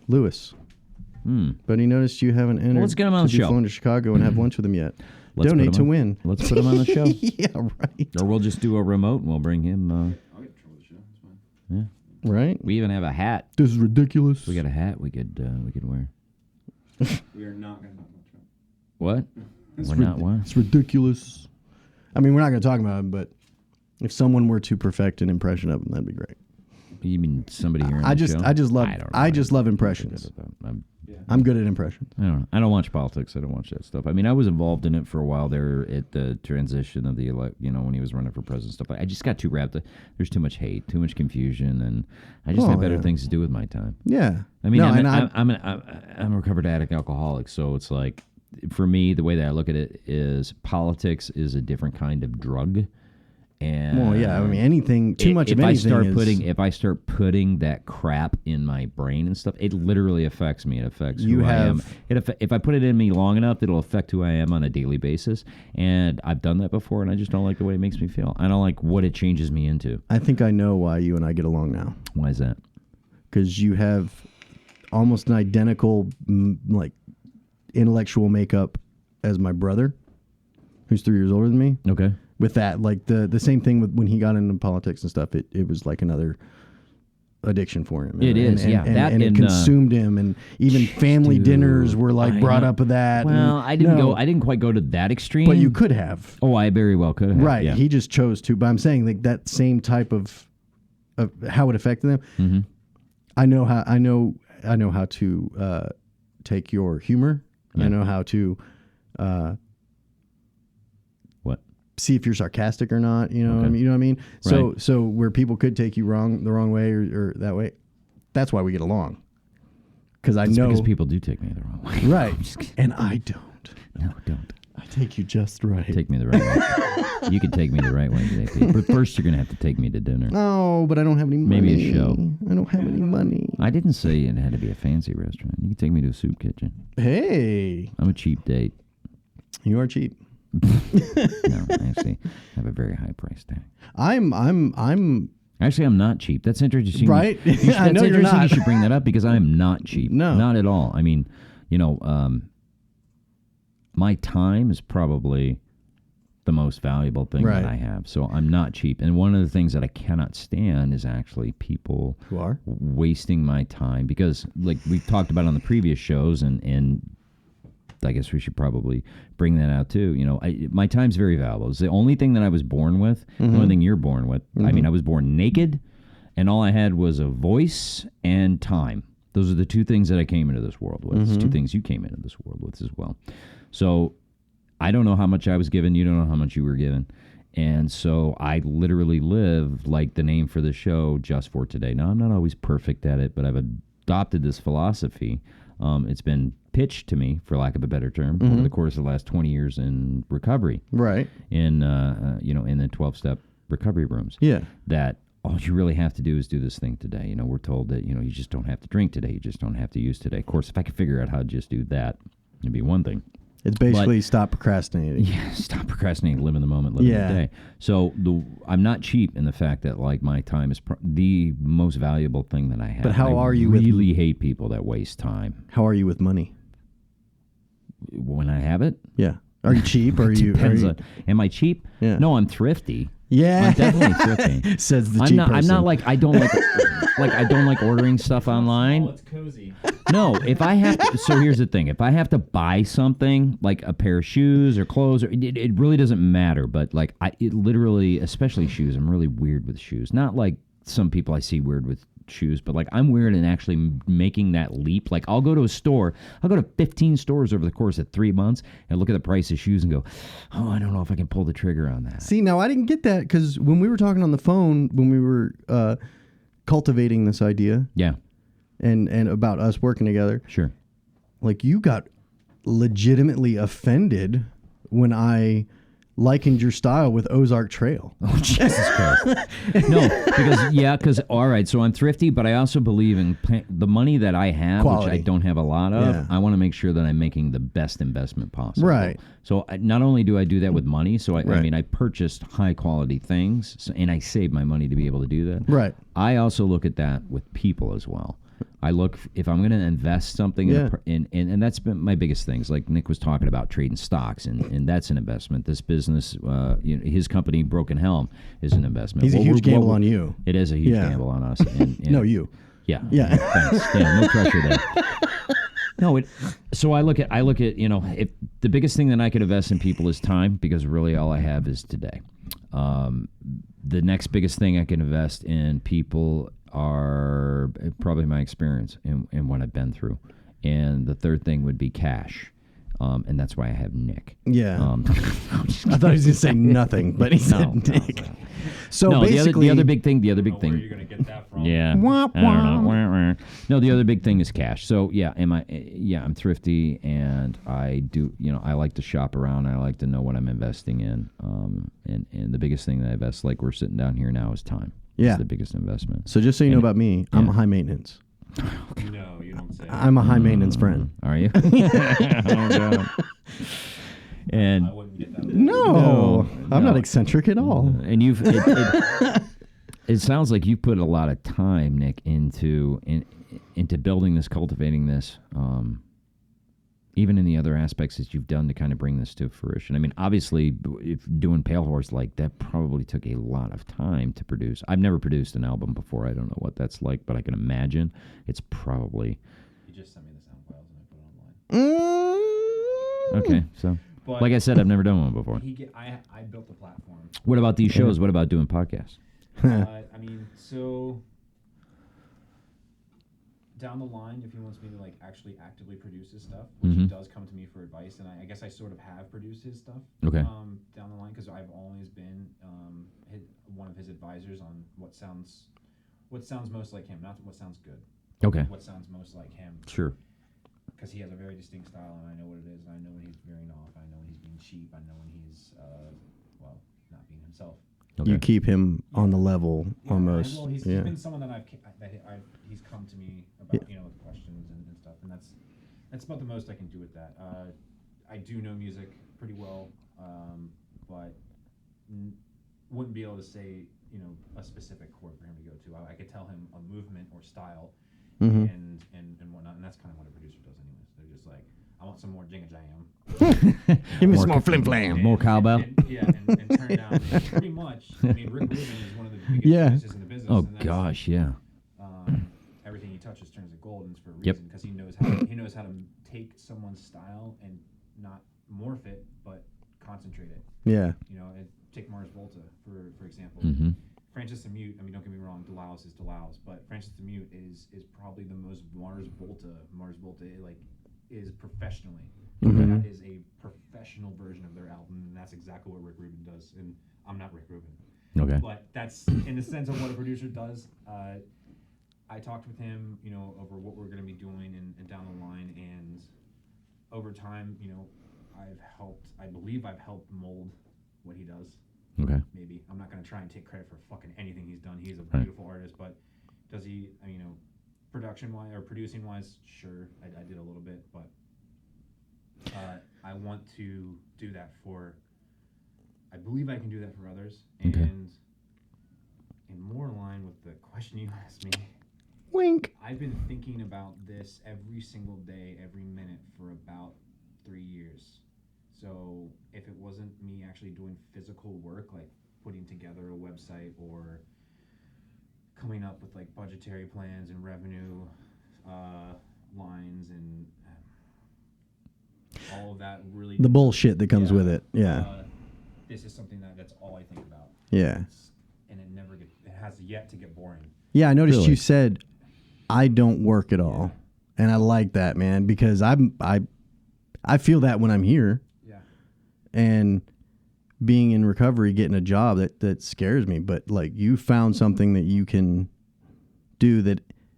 Lewis. But he noticed you haven't entered. Well, let's get him on the show. Flown to Chicago and have lunch with him yet. Donate to win. Let's put him on the show. Yeah, right. Or we'll just do a remote and we'll bring him... I'll get in trouble with the show. That's fine. Yeah. Right? We even have a hat. This is ridiculous. We got a hat we could wear. We are not going to talk about Trump. What? It's We're not what? It's ridiculous. I mean, we're not going to talk about him, but if someone were to perfect an impression of him, that'd be great. You mean somebody here on I the just show? I just love impressions. I'm good at impressions. I don't know. I don't watch politics. I don't watch that stuff. I mean, I was involved in it for a while there at the transition of the when he was running for president stuff. I just got too wrapped up. There's too much hate, too much confusion, and I just have better things to do with my time. Yeah. I mean, I'm a recovered addict alcoholic, so it's like, for me, the way that I look at it is politics is a different kind of drug. And well, yeah, I mean, anything too much of anything. If I start putting that crap in my brain and stuff, it literally affects me. It affects who I am. If I put it in me long enough, it'll affect who I am on a daily basis. And I've done that before, and I just don't like the way it makes me feel. I don't like what it changes me into. I think I know why you and I get along now. Why is that? Because you have almost an identical, like, intellectual makeup as my brother, who's 3 years older than me. Okay. With that, like the same thing with when he got into politics and stuff, it was like another addiction for him. It is, yeah. And it consumed him, and even family dinners were like brought up with that. Well, I didn't quite go to that extreme. But you could have. Oh, I very well could have. Right. Yeah. He just chose to. But I'm saying like that same type of how it affected them. Mm-hmm. I know how to take your humor. Yeah. I know how to What? see if you're sarcastic or not. You know what I Okay. mean? You know what I mean? So Right. so where people could take you the wrong way or that way, that's why we get along. Because I know Because people do take me the wrong way. right, I'm just kidding. and I don't. No, don't. I take you just right. Take me the right way. You can take me the right way today, Pete. But first, you're going to have to take me to dinner. No, but I don't have any money. Maybe a show. I don't have any money. I didn't say it had to be a fancy restaurant. You can take me to a soup kitchen. Hey, I'm a cheap date. you are cheap. No, actually, I have a very high price tag. I'm Actually, I'm not cheap. That's interesting. Right? You should, I know that's you're interesting not. You should bring that up because I am not cheap. No. Not at all. I mean, my time is probably the most valuable thing Right. that I have. So I'm not cheap. And one of the things that I cannot stand is actually people Who are? wasting my time because, like we've talked about on the previous shows, and I guess we should probably bring that out too. You know, my time's very valuable. It's the only thing that I was born with. The only thing you're born with. I mean, I was born naked, and all I had was a voice and time. Those are the two things that I came into this world with. It's two things you came into this world with as well. So I don't know how much I was given. You don't know how much you were given. And so I literally live like the name for the show, just for today. Now, I'm not always perfect at it, but I've adopted this philosophy. It's been pitched to me, for lack of a better term, over the course of the last 20 years in recovery, Right. in in the 12-step recovery rooms. Yeah. That all you really have to do is do this thing today. You know, we're told that, you just don't have to drink today. You just don't have to use today. Of course, if I could figure out how to just do that, it'd be one thing. It's basically stop procrastinating. Yeah, stop procrastinating, live in the moment, live in the day. So I'm not cheap in the fact that like my time is the most valuable thing that I have. But how are you I with- really hate people that waste time. How are you with money? When I have it, Yeah. Are you cheap? Or are you? depends on. Am I cheap? Yeah. No, I'm thrifty. Yeah. I'm definitely thrifty. Says the I'm cheap not. person. I'm not like I don't like I don't like ordering stuff online. Oh, it's cozy. No, if I have to, so here's the thing. If I have to buy something like a pair of shoes or clothes, or it really doesn't matter. But like it literally, especially shoes, I'm really weird with shoes. Not like some people I see weird with shoes, but like I'm weird in actually making that leap. Like I'll go to a store, I'll go to 15 stores over the course of 3 months and look at the price of shoes and go, oh, I don't know if I can pull the trigger on that. See, now I didn't get that because when we were talking on the phone, when we were cultivating this idea Yeah, and about us working together, sure. like you got legitimately offended when I likened your style with Ozark Trail. Oh, Jesus Christ. No, because all right, so I'm thrifty, but I also believe in the money that I have, Quality. which I don't have a lot of. Yeah. I want to make sure that I'm making the best investment possible. Right. So not only do I do that with money, so I Right. mean, I purchased high quality things, and I save my money to be able to do that. Right. I also look at that with people as well. I look if I'm going to invest something Yeah. and that's been my biggest things. Like Nick was talking about trading stocks, and that's an investment. This business, his company Broken Helm is an investment. He's a huge gamble on you. It is a huge Yeah. gamble on us. And No, you. Yeah. Yeah. Thanks. Yeah. No pressure there. No. So I look at if the biggest thing that I could invest in people is time, because really all I have is today. The next biggest thing I can invest in people are probably my experience and what I've been through. And the third thing would be cash. And that's why I have Nick. Yeah. I'm just I thought he was going to say nothing, but he said Nick. So no, basically, the other big thing. Where you're gonna get that from? Yeah. Wah, I don't know. wah. Wah, wah. No, the other big thing is cash. So yeah, I'm thrifty, and I do, I like to shop around. I like to know what I'm investing in. And the biggest thing that I invest, like we're sitting down here now, is time. Yeah. It's the biggest investment. So just so you know about me, I'm a high maintenance. No, you don't say. I'm a high maintenance friend. Are you? Oh, God. And I wouldn't get that. No, I'm no. not eccentric at all. and it sounds like you put a lot of time, Nick, into building this, cultivating this. even in the other aspects that you've done to kind of bring this to fruition? I mean, obviously, if doing Pale Horse, like, that probably took a lot of time to produce. I've never produced an album before. I don't know what that's like, but I can imagine it's probably... You just sent me the sound files and I put it online. Okay, so... But like I said, I've never done one before. I built the platform. What about these shows? What about doing podcasts? I mean, so down the line, if he wants me to like actually actively produce his stuff, which he does come to me for advice, and I guess I sort of have produced his stuff. Okay. Down the line, because I've always been one of his advisors on what sounds most like him, not what sounds good. Okay. What sounds most like him. Sure. Because he has a very distinct style, and I know what it is. And I know when he's veering off. I know when he's being cheap. I know when he's, not being himself. Okay. You keep him on the level almost. Well, he's been someone that he's come to me about, with questions and stuff, and that's about the most I can do with that. I do know music pretty well, but wouldn't be able to say, a specific chord for him to go to. I could tell him a movement or style. And whatnot, and that's kind of what a producer does anyways. They're just like, I want some more jinga jam. Give me some more flim flam. More cowbell. And turn down. And pretty much, I mean, Rick Rubin is one of the biggest producers in the business. Oh and gosh, yeah. Everything he touches turns to gold, and it's for a Yep. reason because he knows how to take someone's style and not morph it, but concentrate it. Yeah. Take Mars Volta for example. Francis the Mute, I mean, don't get me wrong, Delau's is Delau's, but Francis the Mute is probably the most Mars Volta, is professionally. That is a professional version of their album, and that's exactly what Rick Rubin does, and I'm not Rick Rubin. Okay. But that's, in the sense of what a producer does, I talked with him, over what we're going to be doing and down the line, and over time, I believe I've helped mold what he does. Okay. Maybe. I'm not going to try and take credit for fucking anything he's done. He's a beautiful artist, but does he, production-wise or producing-wise, sure, I did a little bit, but I want to do that I believe I can do that for others, and in more line with the question you asked me, Wink. I've been thinking about this every single day, every minute for about 3 years. So if it wasn't me actually doing physical work, like putting together a website or coming up with like budgetary plans and revenue lines and all of that, really The bullshit that comes with it. Yeah. This is something that's all I think about. Yeah. And it has yet to get boring. Yeah, I noticed Really? you said I don't work at all. And I like that, man, because I feel that when I'm here. And being in recovery, getting a job that scares me. But like, you found something that you can do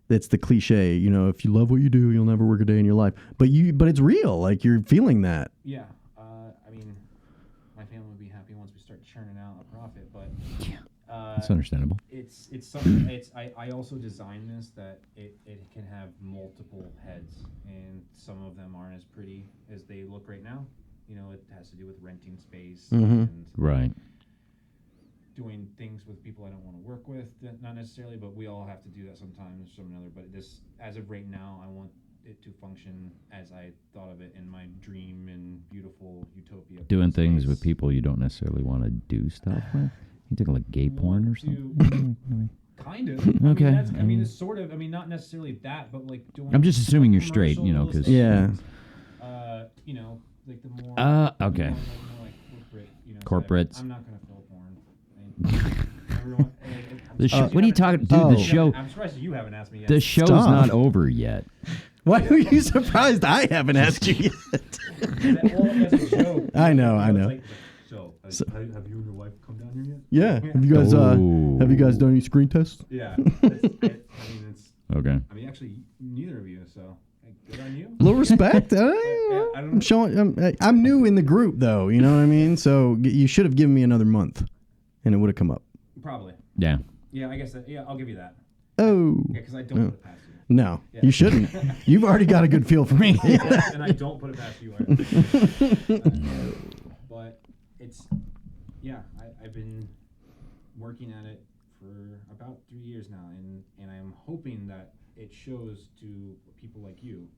that's the cliche. If you love what you do, you'll never work a day in your life. But it's real. Like, you're feeling that. Yeah. I mean, my family would be happy once we start churning out a profit. But That's understandable. It's something. I also designed this that it can have multiple heads, and some of them aren't as pretty as they look right now. It has to do with renting space and Right. doing things with people I don't want to work with, not necessarily, but we all have to do that sometimes, some or another. But as of right now, I want it to function as I thought of it in my dream and beautiful utopia. Doing things with people you don't necessarily want to do stuff with. You think like gay porn or something? Kind of. Okay. I mean, it's sort of. I mean, not necessarily that, but like doing. I'm just assuming you're straight, because Yeah. Like the more. Okay. More like corporate. Corporates. So I'm not gonna fill porn. Everyone. What are you talking, dude? Oh. The show. I'm surprised you haven't asked me yet. The show's Stop. not over yet. Why are you surprised I haven't asked you yet? That's a joke. I know. Like, so, have you and your wife come down here yet? Yeah. Have you guys done any screen tests? Yeah. Okay. I mean, actually, neither of you. So, good on you. A little respect. I don't I'm know. showing. I'm new in the group, though. You know what I mean. So you should have given me another month, and it would have come up. Probably. Yeah. Yeah, I guess that. Yeah, I'll give you that. Oh. Yeah, because I don't put it past you. No, Yeah. you shouldn't. You've already got a good feel for me. And I don't put it past you either. But it's, I've been working at it for about 3 years now, and I'm hoping that it shows to people like you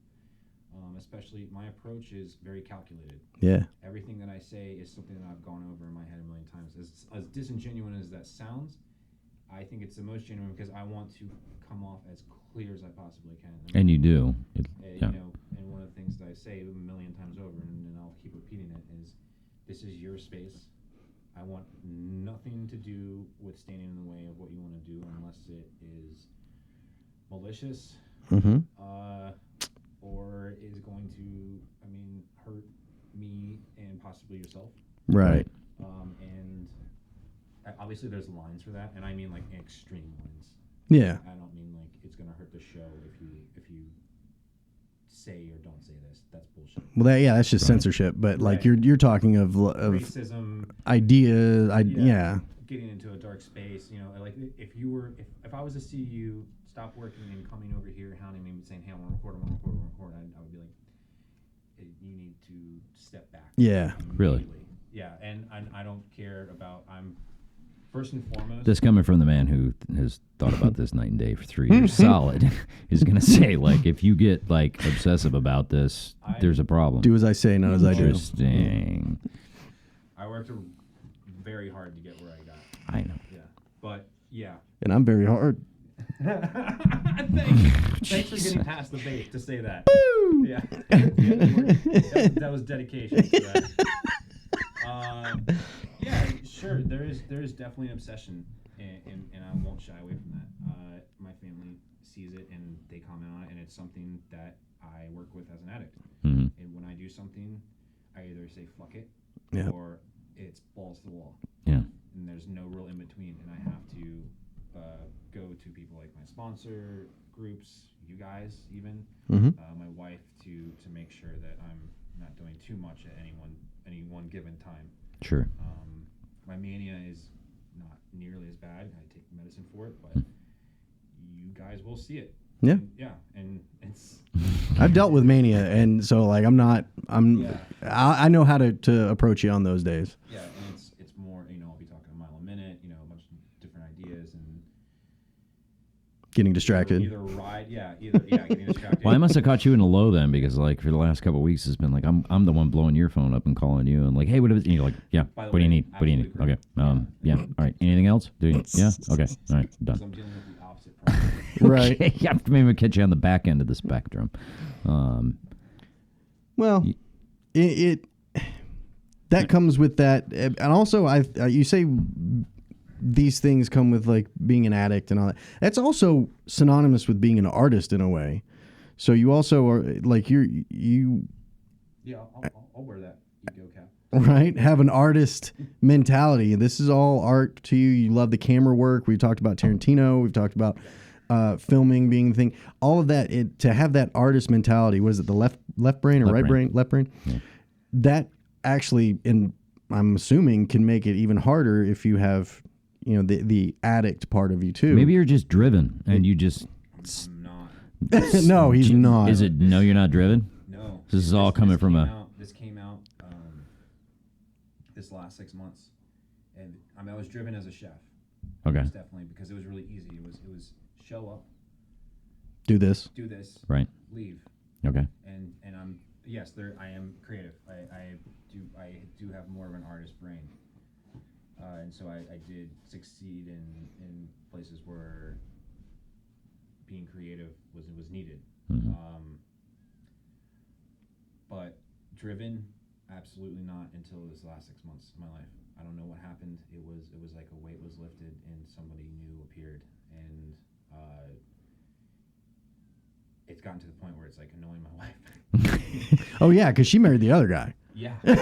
Especially, my approach is very calculated. Yeah. Everything that I say is something that I've gone over in my head a million times. As disingenuous as that sounds, I think it's the most genuine because I want to come off as clear as I possibly can. And you do. You know, and one of the things that I say a million times over, and I'll keep repeating it, is this is your space. I want nothing to do with standing in the way of what you want to do unless it is malicious or is going to, hurt me and possibly yourself. Right. And obviously there's lines for that, and I mean like extreme lines. Yeah. I don't mean like it's going to hurt the show if you say or don't say this. That's bullshit. Well, that's just censorship. But like you're talking of racism, ideas. Getting into a dark space. You know, like if I was to see you stop working and coming over here, hounding me, saying, "Hey, I want to record, I would be like, you need to step back. Yeah, really. Yeah, and I don't care about. I'm first and foremost. This coming from the man who has thought about this night and day for 3 years solid is going to say, like, if you get like obsessive about this, there's a problem. Do as I say, not as I do. Interesting. I worked very hard to get where I got. I know. Yeah, but yeah. And I'm very hard. Thanks for getting past the bait to say that. Woo! Yeah. That was dedication to that. Yeah, sure. There is definitely an obsession, and I won't shy away from that. My family sees it and they comment on it, and it's something that I work with as an addict. Mm-hmm. And when I do something, I either say fuck it, or it's balls to the wall. Yeah. And there's no real in between, and I have to go to people like my sponsor groups, you guys even, my wife to make sure that I'm not doing too much at any one given time. Sure. My mania is not nearly as bad. I take medicine for it, but you guys will see it. Yeah. And it's. I've dealt with mania, and so like I know how to approach you on those days. Yeah, and it's more, I'll be talking a mile a minute, a bunch of different ideas and. Getting distracted. Either getting distracted. Well, I must have caught you in a low then, because like for the last couple of weeks, it's been like I'm the one blowing your phone up and calling you and like, hey, what is? And you're like, yeah. What do you need? What do you need? Correct. Okay. Yeah. All right. Anything else? Yeah. Okay. All right. Done. So I'm dealing with the opposite problem. Right. Okay. Yeah. Maybe we'll catch you on the back end of the spectrum. Well, it that comes with that, and also you say. These things come with like being an addict and all that. That's also synonymous with being an artist in a way. So you also are like you. Yeah, I'll wear that ego cap. Right, have an artist mentality, and this is all art to you. You love the camera work. We've talked about Tarantino. We've talked about filming being the thing. All of that to have that artist mentality. What is it? The left brain or right brain? Left brain. Yeah. That actually, I'm assuming, can make it even harder if you have. The addict part of you too. Maybe you're just driven and you just. I'm not. No, he's not. Is it? No, you're not driven. No. This is all coming from This came out this last 6 months, and I was driven as a chef. Okay. Definitely, because it was really easy. It was show up. Do this. Right. Leave. Okay. And I'm I am creative. I do have more of an artist brain. And so I did succeed in places where being creative was needed. Mm-hmm. But driven, absolutely not until this last 6 months of my life. I don't know what happened. It was like a weight was lifted and somebody new appeared, and it's gotten to the point where it's like annoying my wife. Oh yeah, because she married the other guy. Yeah. Yeah.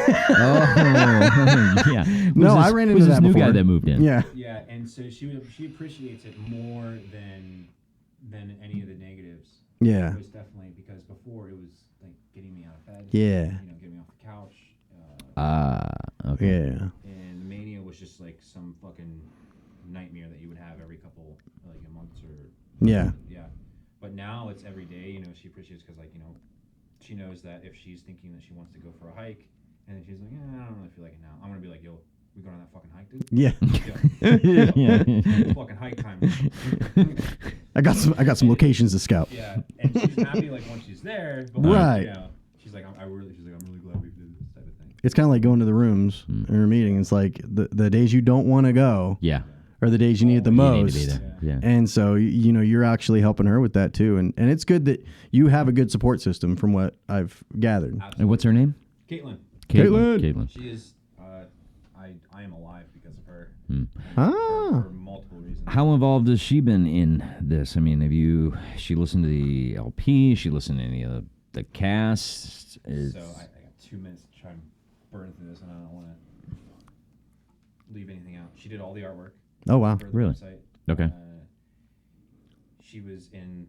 No, I ran into that new before. guy that moved in. Yeah. Yeah, and so she appreciates it more than any of the negatives. Yeah. It was definitely because before it was like getting me out of bed. Yeah. Getting me off the couch. Okay. Yeah. And the mania was just like some fucking nightmare that you would have every couple like a month or. Yeah. Yeah. But now it's every day. She appreciates because she knows that if she's thinking that she wants to go for a hike, and then she's like, I don't really feel like it now. I'm gonna be like, yo, we going on that fucking hike, dude? Yeah. Yeah. Fucking hike time. I got some locations to scout. Yeah, and she's happy like when she's there, there. But Right. You know, she's like, I'm really glad we did this type of thing. It's kind of like going to the rooms in a meeting. It's like the days you don't want to go Yeah. are the days you need it the You most. need to be there. Yeah. And so, you know, you're actually helping her with that too. And it's good that you have a good support system from what I've gathered. Absolutely. And what's her name? Caitlin. Caitlin. She is. I am alive because of her. For multiple reasons. How involved has she been in this? I mean, she listened to the LP? She listened to any of the cast? So I got 2 minutes to try and burn through this, and I don't want to leave anything out. She did all the artwork. Oh, wow. For the Really? website. Okay. She was in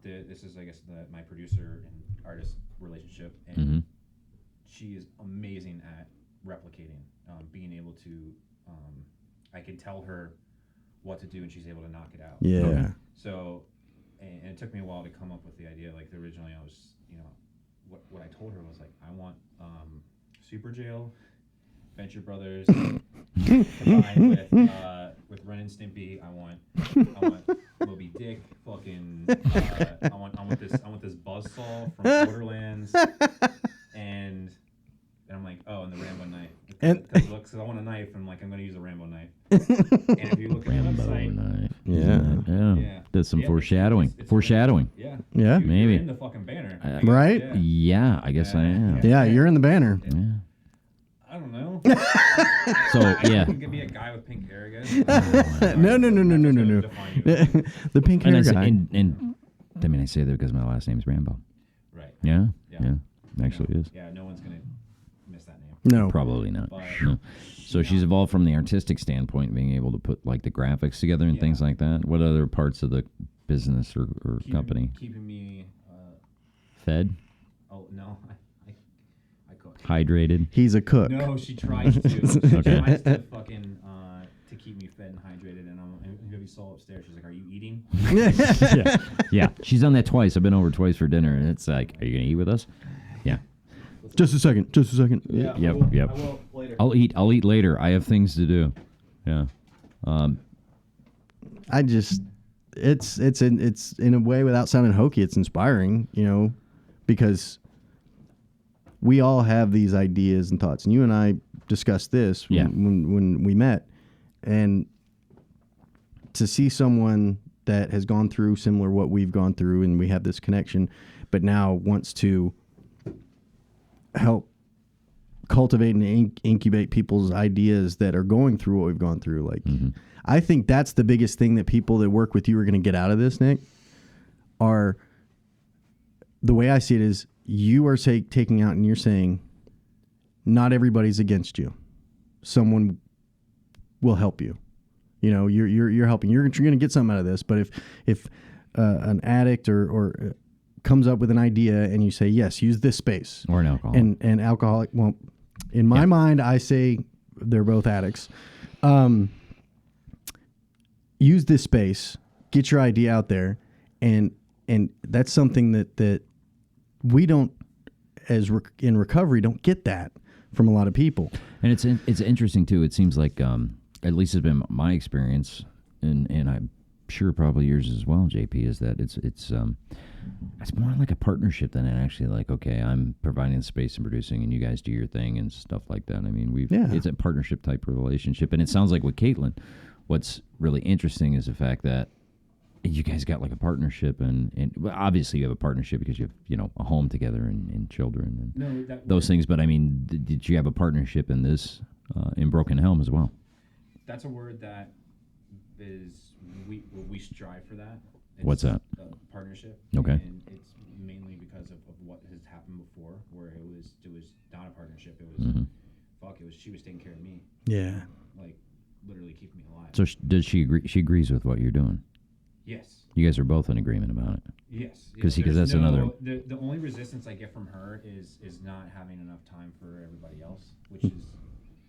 this is, I guess, my producer and artist relationship, and Mm-hmm. she is amazing at replicating, being able to, I can tell her what to do, and she's able to knock it out. Yeah. Okay. So, and it took me a while to come up with the idea. Like, originally I was, you know, what I told her was, like, I want Super Jail, Venture Brothers, combined with Ren and Stimpy. I want Moby Dick. Fucking. I want this buzzsaw from Borderlands. And I'm like, oh, and the Rambo knife. Because I want a knife, and I'm going to use a Rambo knife. And if you look at the website, Yeah. There's some foreshadowing. It's Foreshadowing. Yeah. Yeah. Maybe. You're in the fucking banner. Right? Yeah, I guess I am. Yeah, you're in the banner. Yeah. I don't know. So, yeah. You can be a guy with pink hair, guys. No. Define you. The pink And hair I say, guy. and I mean, I say that because my last name's Rambo. Right. Yeah. Yeah. Actually is. Yeah, no one's going to miss that name. No. Probably not. But, No. So she's evolved from the artistic standpoint, being able to put like the graphics together and things like that. What other parts of the business or company? Keeping me. Fed? Oh no, I cook. Hydrated? He's a cook. No, she tries to. She Okay. tries to fucking to keep me fed and hydrated. And you saw upstairs. She's like, "Are you eating?" Yeah. She's done that twice. I've been over twice for dinner, and it's like, are you gonna eat with us? Yeah. Just a second. Yep. I will later. I'll eat later. I have things to do. Yeah. I just, it's in a way, without sounding hokey, it's inspiring, you know, because we all have these ideas and thoughts, and you and I discussed this when we met, and to see someone that has gone through similar what we've gone through, and we have this connection, but now wants to help cultivate and incubate people's ideas that are going through what we've gone through. Like, I think that's the biggest thing that people that work with you are going to get out of this, Nick, are the way I see it is you are taking out and you're saying not everybody's against you. Someone will help you. You know, you're helping. You're going to get something out of this. But if an addict or comes up with an idea and you say, yes, use this space. Or an alcoholic. And alcoholic, well, in my mind, I say they're both addicts. Use this space, get your idea out there, and that's something that we don't, in recovery, don't get that from a lot of people. And it's interesting too. It seems like at least it's been my experience, and I'm sure probably yours as well, JP, is that it's more like a partnership than it actually like, okay, I'm providing the space and producing, and you guys do your thing and stuff like that. I mean, it's a partnership type of relationship, and it sounds like with Caitlin, what's really interesting is the fact that you guys got like a partnership, and well, obviously you have a partnership because you have a home together and children and those things. But I mean, did you have a partnership in this in Broken Helm as well? That's a word that is we strive for that. What's that? Partnership. Okay. And it's mainly because of what has happened before, where it was not a partnership. It was she was taking care of me. Yeah. Like literally keeping me alive. So does she agree? She agrees with what you're doing. Yes. You guys are both in agreement about it. Yes. Because that's another. The only resistance I get from her is not having enough time for everybody else, which is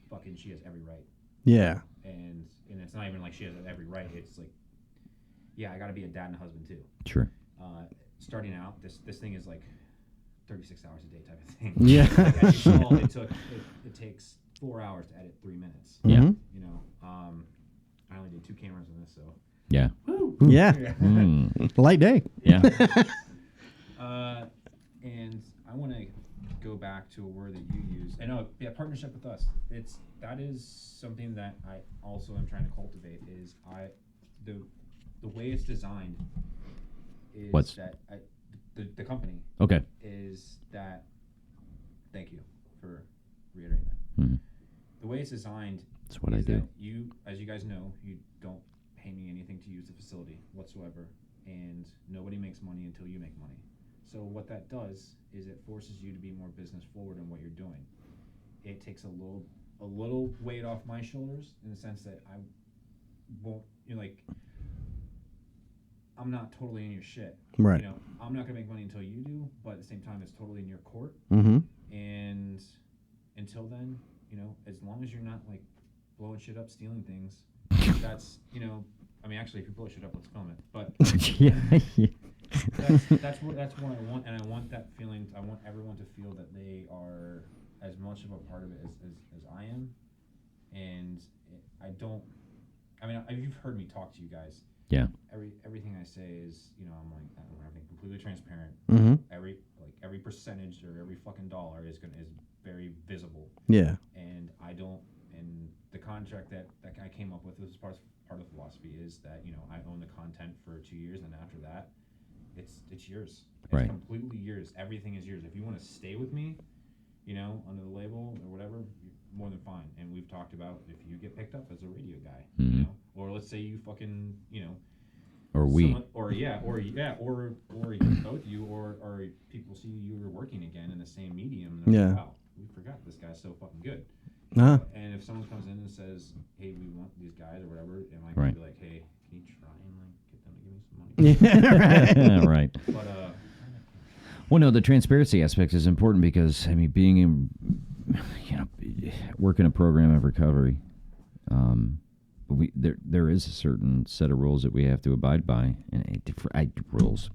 fucking. She has every right. Yeah. And it's not even like she has every right. It's like, yeah, I got to be a dad and a husband too. Sure. Starting out, this thing is like 36 hours a day type of thing. Yeah. Like, as you saw, it takes 4 hours to edit 3 minutes. Yeah. Mm-hmm. You know, I only did 2 cameras on this, so. Yeah. Yeah. Mm. Light day. Yeah. to a word that you use. I know, yeah, partnership with us. That is something that I also am trying to cultivate. Is the way it's designed is the company. Okay. Is that? Thank you for reiterating that. Mm-hmm. The way it's designed. That's what I do. You, as you guys know, you don't pay me anything to use the facility whatsoever, and nobody makes money until you make money. So what that does is it forces you to be more business forward in what you're doing. It takes a little weight off my shoulders in the sense that I won't, I'm not totally in your shit. Right. I'm not gonna make money until you do, but at the same time, it's totally in your court. Mm-hmm. And until then, as long as you're not like blowing shit up, stealing things, that's actually, if you blow shit up, let's film it. But that's what I want, and I want that feeling. I want everyone to feel that they are as much of a part of it as I am. And you've heard me talk to you guys. Yeah. Everything I say is, I'm everything completely transparent. Mm-hmm. Every percentage or every fucking dollar is very visible. Yeah. And and the contract that I came up with, this is part of the philosophy, is that I own the content for 2 years, and after that, it's yours. It's right. completely yours. Everything is yours. If you want to stay with me, under the label or whatever, more than fine. And we've talked about if you get picked up as a radio guy, mm-hmm. Or let's say you fucking, or we, or both you, or people see you're working again in the same medium. And yeah. Like, wow, we forgot this guy's so fucking good. Uh-huh. And if someone comes in and says, "Hey, we want these guys" or whatever, am I going to be like, "Hey, can you try and get them to give me some money?" Yeah, right. But well, no, the transparency aspect is important because being in, working a program of recovery, there is a certain set of rules that we have to abide by, and rules.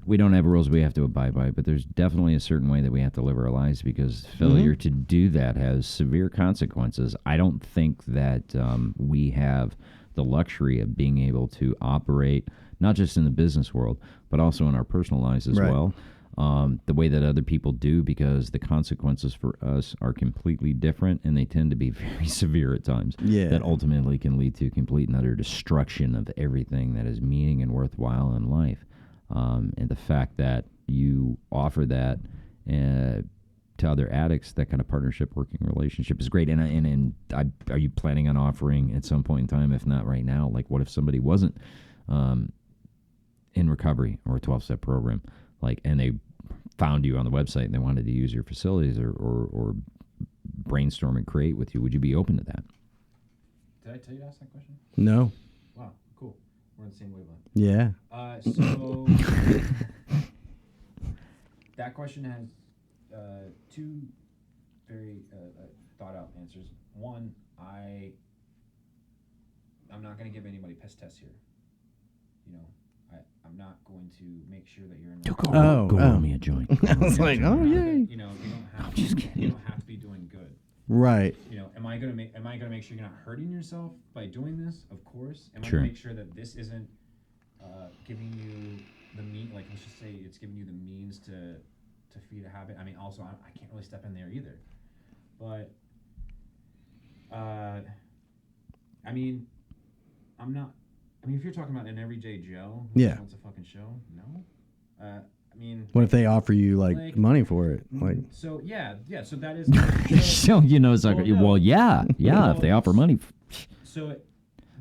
We don't have rules we have to abide by, but there's definitely a certain way that we have to live our lives because failure to do that has severe consequences. I don't think that we have the luxury of being able to operate not just in the business world, but also in our personal lives as well, the way that other people do, because the consequences for us are completely different, and they tend to be very severe at times. Yeah. That ultimately can lead to complete and utter destruction of everything that is meaning and worthwhile in life. And the fact that you offer that to other addicts, that kind of partnership working relationship is great. And are you planning on offering at some point in time, if not right now, like what if somebody wasn't in recovery or a 12-step program, and they found you on the website and they wanted to use your facilities or brainstorm and create with you, would you be open to that? Did I tell you to ask that question? No. Wow, cool. We're on the same wavelength. Yeah. So that question has two very thought out answers. One, I'm not going to give anybody piss tests here. I'm not going to make sure that you're in. Go roll me a joint. I was like, oh yay. You don't have. I'm just kidding. You don't have to be doing good. Right. Am I gonna make sure you're not hurting yourself by doing this? Of course. Am I Sure. gonna make sure that this isn't giving you the let's just say it's giving you the means to feed a habit. Also I can't really step in there either. But I'm not. If you're talking about an everyday Joe who wants a fucking show, no. What if they offer you money for it? So so that is. So it's like, if they offer money. So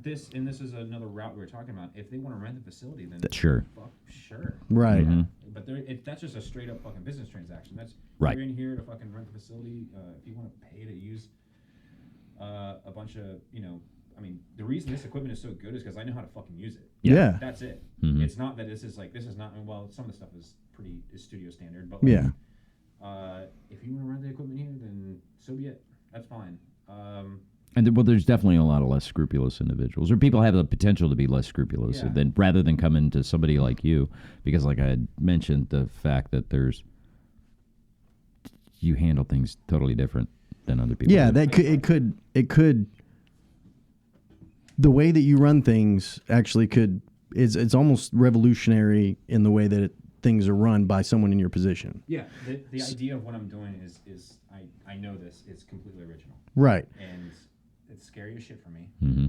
this is another route we were talking about. If they want to rent the facility, then sure. Sure. Right. Mm-hmm. But that's just a straight up fucking business transaction. That's right. You're in here to fucking rent the facility. If you want to pay to use a bunch of the reason this equipment is so good is because I know how to fucking use it. Yeah. That's it. Mm-hmm. It's not that this is not. Well, some of the stuff is studio standard, but if you want to rent the equipment here, then so be it. That's fine. There's definitely a lot of less scrupulous individuals, or people have the potential to be less scrupulous rather than coming to somebody like you, because like I had mentioned, the fact that you handle things totally different than other people. Yeah, do. it could. The way that you run things actually it's almost revolutionary in the way that things are run by someone in your position. Yeah, the idea of what I'm doing is I know this is completely original. Right. And it's scary as shit for me. Mm-hmm.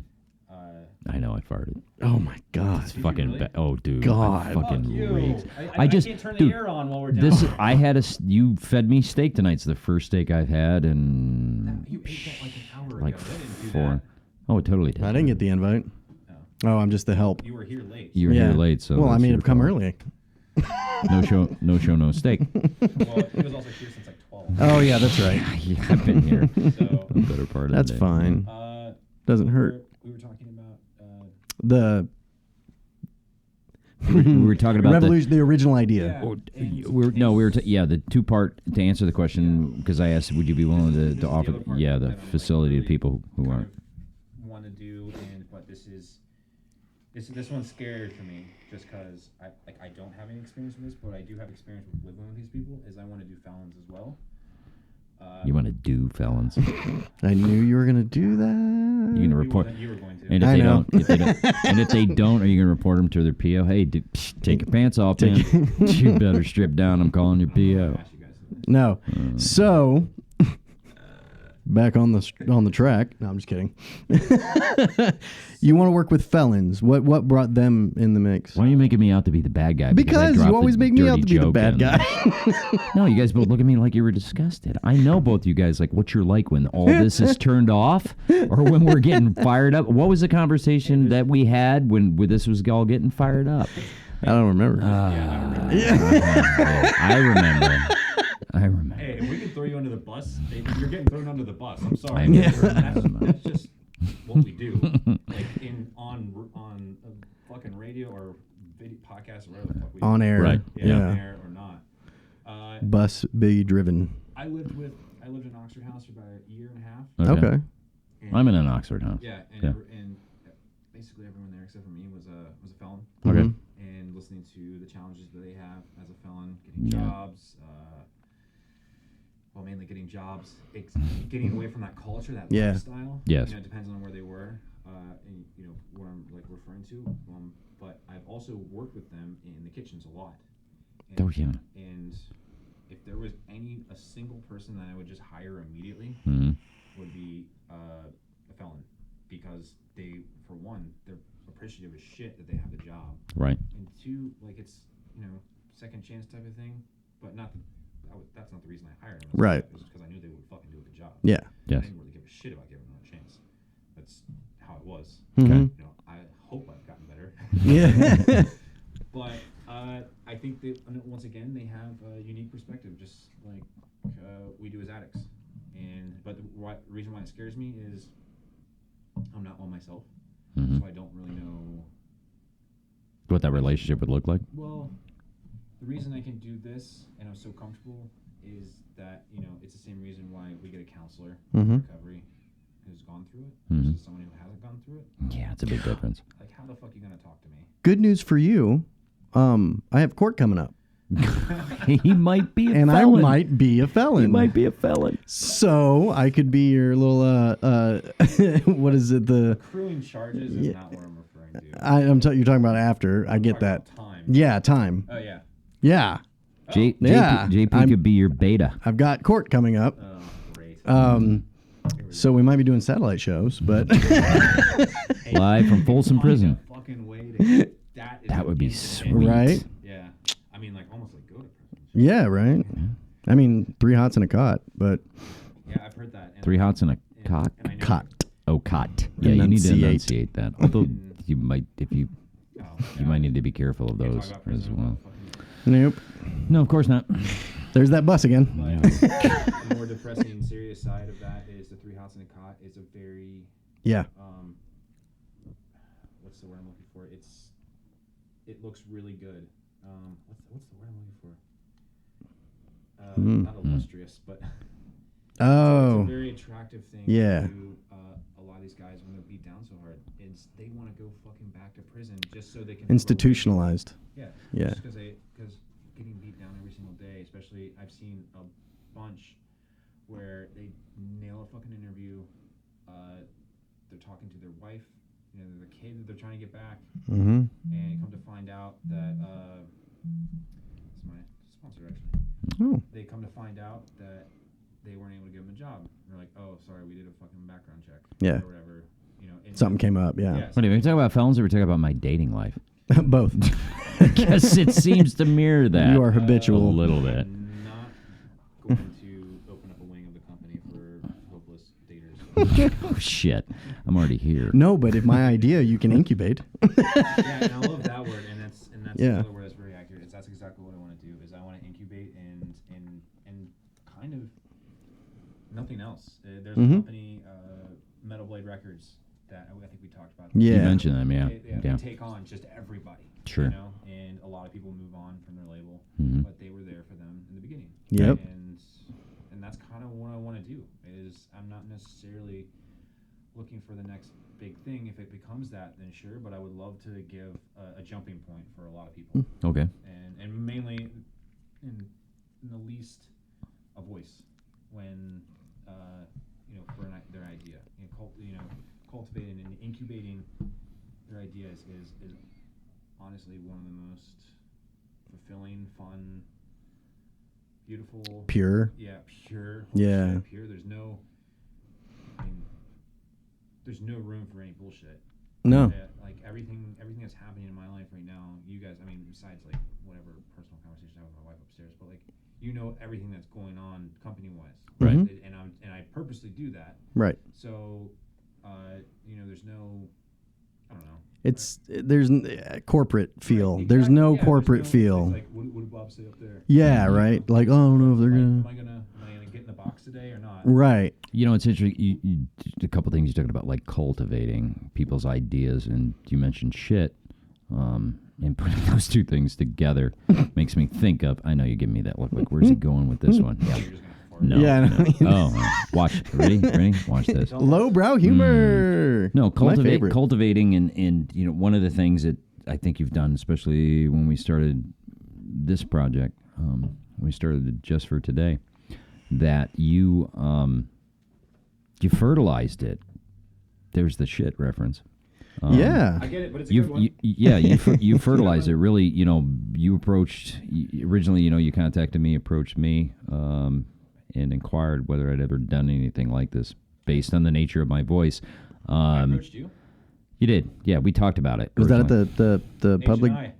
I know I farted. Oh my God. It's fucking really? Oh, dude. God. I fucking Fuck you. raged. I just can't turn the dude, air on while we're down. I had you fed me steak tonight. It's the first steak I've had in You ate that like an hour like ago. I didn't do 4. that. Oh, it totally did. I didn't get the invite. No. Oh, I'm just the help. You were here late. You were here late, so well, I that's may your have come fault. early. No show, no steak. Well, he was also here since like 12. Oh yeah, that's right. Yeah, I've been here So, the better part of That's the day. fine. Doesn't hurt. We were talking about The We were talking about revolution, the original idea. Yeah. the 2-part to answer the question because I asked, would you be willing This is to the offer other part the that I'm, like, facility to really people who kind aren't. of want to do, but this one's scary for me just because I don't have any experience with this, but I do have experience with living with these people. Is I want to do felons as well. You want to do felons? I knew you were gonna do that. You're gonna report. You were going to. And if I they know. and if they don't, are you gonna report them to their PO? Hey, take your pants off, man. You better strip down. I'm calling your PO. Ask you guys to- No. So back on the track. No, I'm just kidding. You want to work with felons. What brought them in the mix? Why are you making me out to be the bad guy? Because I you dropped always the make me out dirty to be the joke bad in. guy. No, you guys both look at me like you were disgusted. I know both you guys like what you're like when all this is turned off or when we're getting fired up. What was the conversation that we had when this was all getting fired up? I don't remember. I remember. Hey, if we can throw you under the bus, you're getting thrown under the bus. I'm sorry. I know. That's just what we do. Like on a fucking radio or video podcast or whatever the fuck we do. On air. Right. Yeah, Yeah. on air or not. Bus be driven. I lived in Oxford House for about a year and a half. Okay. And I'm in an Oxford house. Yeah, and, Yeah. and basically everyone there except for me was a felon. Okay. Mhm. And listening to the challenges that they have as a felon, getting Yeah. jobs, mainly getting jobs, getting away from that culture, that Yeah. lifestyle. Yes. It depends on where they were, and what I'm like referring to. But I've also worked with them in the kitchens a lot. And, Oh, yeah. And if there was a single person that I would just hire immediately, Mhm. would be a felon, because for one, they're appreciative as shit that they have the job, Right. and two, like it's second chance type of thing, but not that's not the reason I hired them. Right. It was because I knew they would fucking do a good job. Yeah. Yes. I didn't really give a shit about giving them a chance. That's how it was. Mhm. I hope I've gotten better. Yeah. But I think that once again they have a unique perspective, just like we do as addicts. But the reason why it scares me is I'm not one myself, Mhm. so I don't really know. What that relationship would look like? Well, the reason I can do this and I'm so comfortable is that it's the same reason why we get a counselor in Mhm. recovery who's gone through it Mhm. versus someone who hasn't gone through it. Yeah, it's a big difference. Like, how the fuck are you gonna talk to me? Good news for you. I have court coming up, He might be a and felon. I might be a felon. He might be a felon. So I could be your little what is it? The Accruing charges is not what I'm referring to. you're talking about after. I get Talking that. about time. Yeah, time. Oh yeah. Yeah, Yeah, JP I'm- could be your beta. I've got court coming up. Oh great. So we might be doing satellite shows, but Hey, Live from Folsom find Prison. a fucking way to That would be instant sweet. hit. right? Yeah. I mean, like almost like go to prison. Yeah, right. I mean, 3 hots and a cot, but Yeah, I've heard that. And 3 hots and a cock. And I know cot. Oh, cot. Yeah, you need to Enunciate. enunciate that. Although you might, you yeah. might need to be careful of Can't talk those about as prison well. without fucking- Nope. No, of course not. There's that bus again. But the more depressing, serious side of that is the 3 hots and a cot is a very Yeah. what's the word I'm looking for? It looks really good. What's the word I'm looking for? Not illustrious, but it's Oh. a very attractive thing. Yeah. To a lot of these guys when they're beat down so hard, is they want to go fucking back to prison just so they can Institutionalized. Yeah. Yeah. Just because getting beat down every single day, especially I've seen a bunch where they nail a fucking interview. They're talking to their wife, their kid that they're trying to get back, Mm-hmm. and come to find out that It's my sponsor actually. Oh. They come to find out that they weren't able to give them a job. They're like, oh, sorry, we did a fucking background check. Yeah. Or whatever. You know, Something came up, yeah. Yeah, What do you talk about felons or we talk about my dating life? Both. I guess it seems to mirror that. You are habitual. A little bit. I'm not going to open up a wing of the company for hopeless daters. Oh, shit. I'm already here. No, but if my idea, you can incubate. Yeah, and I love that word, and that's Yeah. another word that's very accurate. That's exactly what I want to do. Is I want to incubate and kind of nothing else. There's a company, Metal Blade Records, that I think we talked about. Yeah. You mentioned them, yeah. They take on just everybody. Sure. You know, and a lot of people move on from their label, but they were there for them in the beginning. Yep. And that's kind of what I want to do. Is I'm not necessarily looking for the next big thing. If it becomes that, then sure. But I would love to give a jumping point for a lot of people. Okay. And mainly in the least a voice when for their idea. Cultivating and incubating their ideas is honestly one of the most fulfilling, fun, beautiful, Pure. Yeah, pure. Yeah. Shit, pure. There's no room for any bullshit. No. Like everything that's happening in my life right now, you guys, I mean, besides like whatever personal conversation I have with my wife upstairs, but like everything that's going on company wise. Right. And I purposely do that. Right. So there's no, I don't know. There's corporate feel. Right, There's exactly, no yeah, corporate it's feel. like, what did Bob say up there? Yeah, right. Like, oh, I don't know if they're Am gonna. I gonna get in the box today or not? Right. It's interesting. You, a couple things you talked about, like cultivating people's ideas, and you mentioned shit. And putting those two things together makes me think of. I know you give me that look. Like, where's he going with this one? You're just gonna fart. No. Yeah, No. Watch. Ready? Watch this. Lowbrow humor. No, My favorite. cultivating, and one of the things that I think you've done, especially when we started this project, we started it just for today, that you fertilized it. There's the shit reference. Yeah. I get it, but it's a good one. You fertilized it. Really, you approached originally. You contacted me, approached me, and inquired whether I'd ever done anything like this, based on the nature of my voice. I approached you. You did, yeah. We talked about it. Was that at originally. the public? H&I.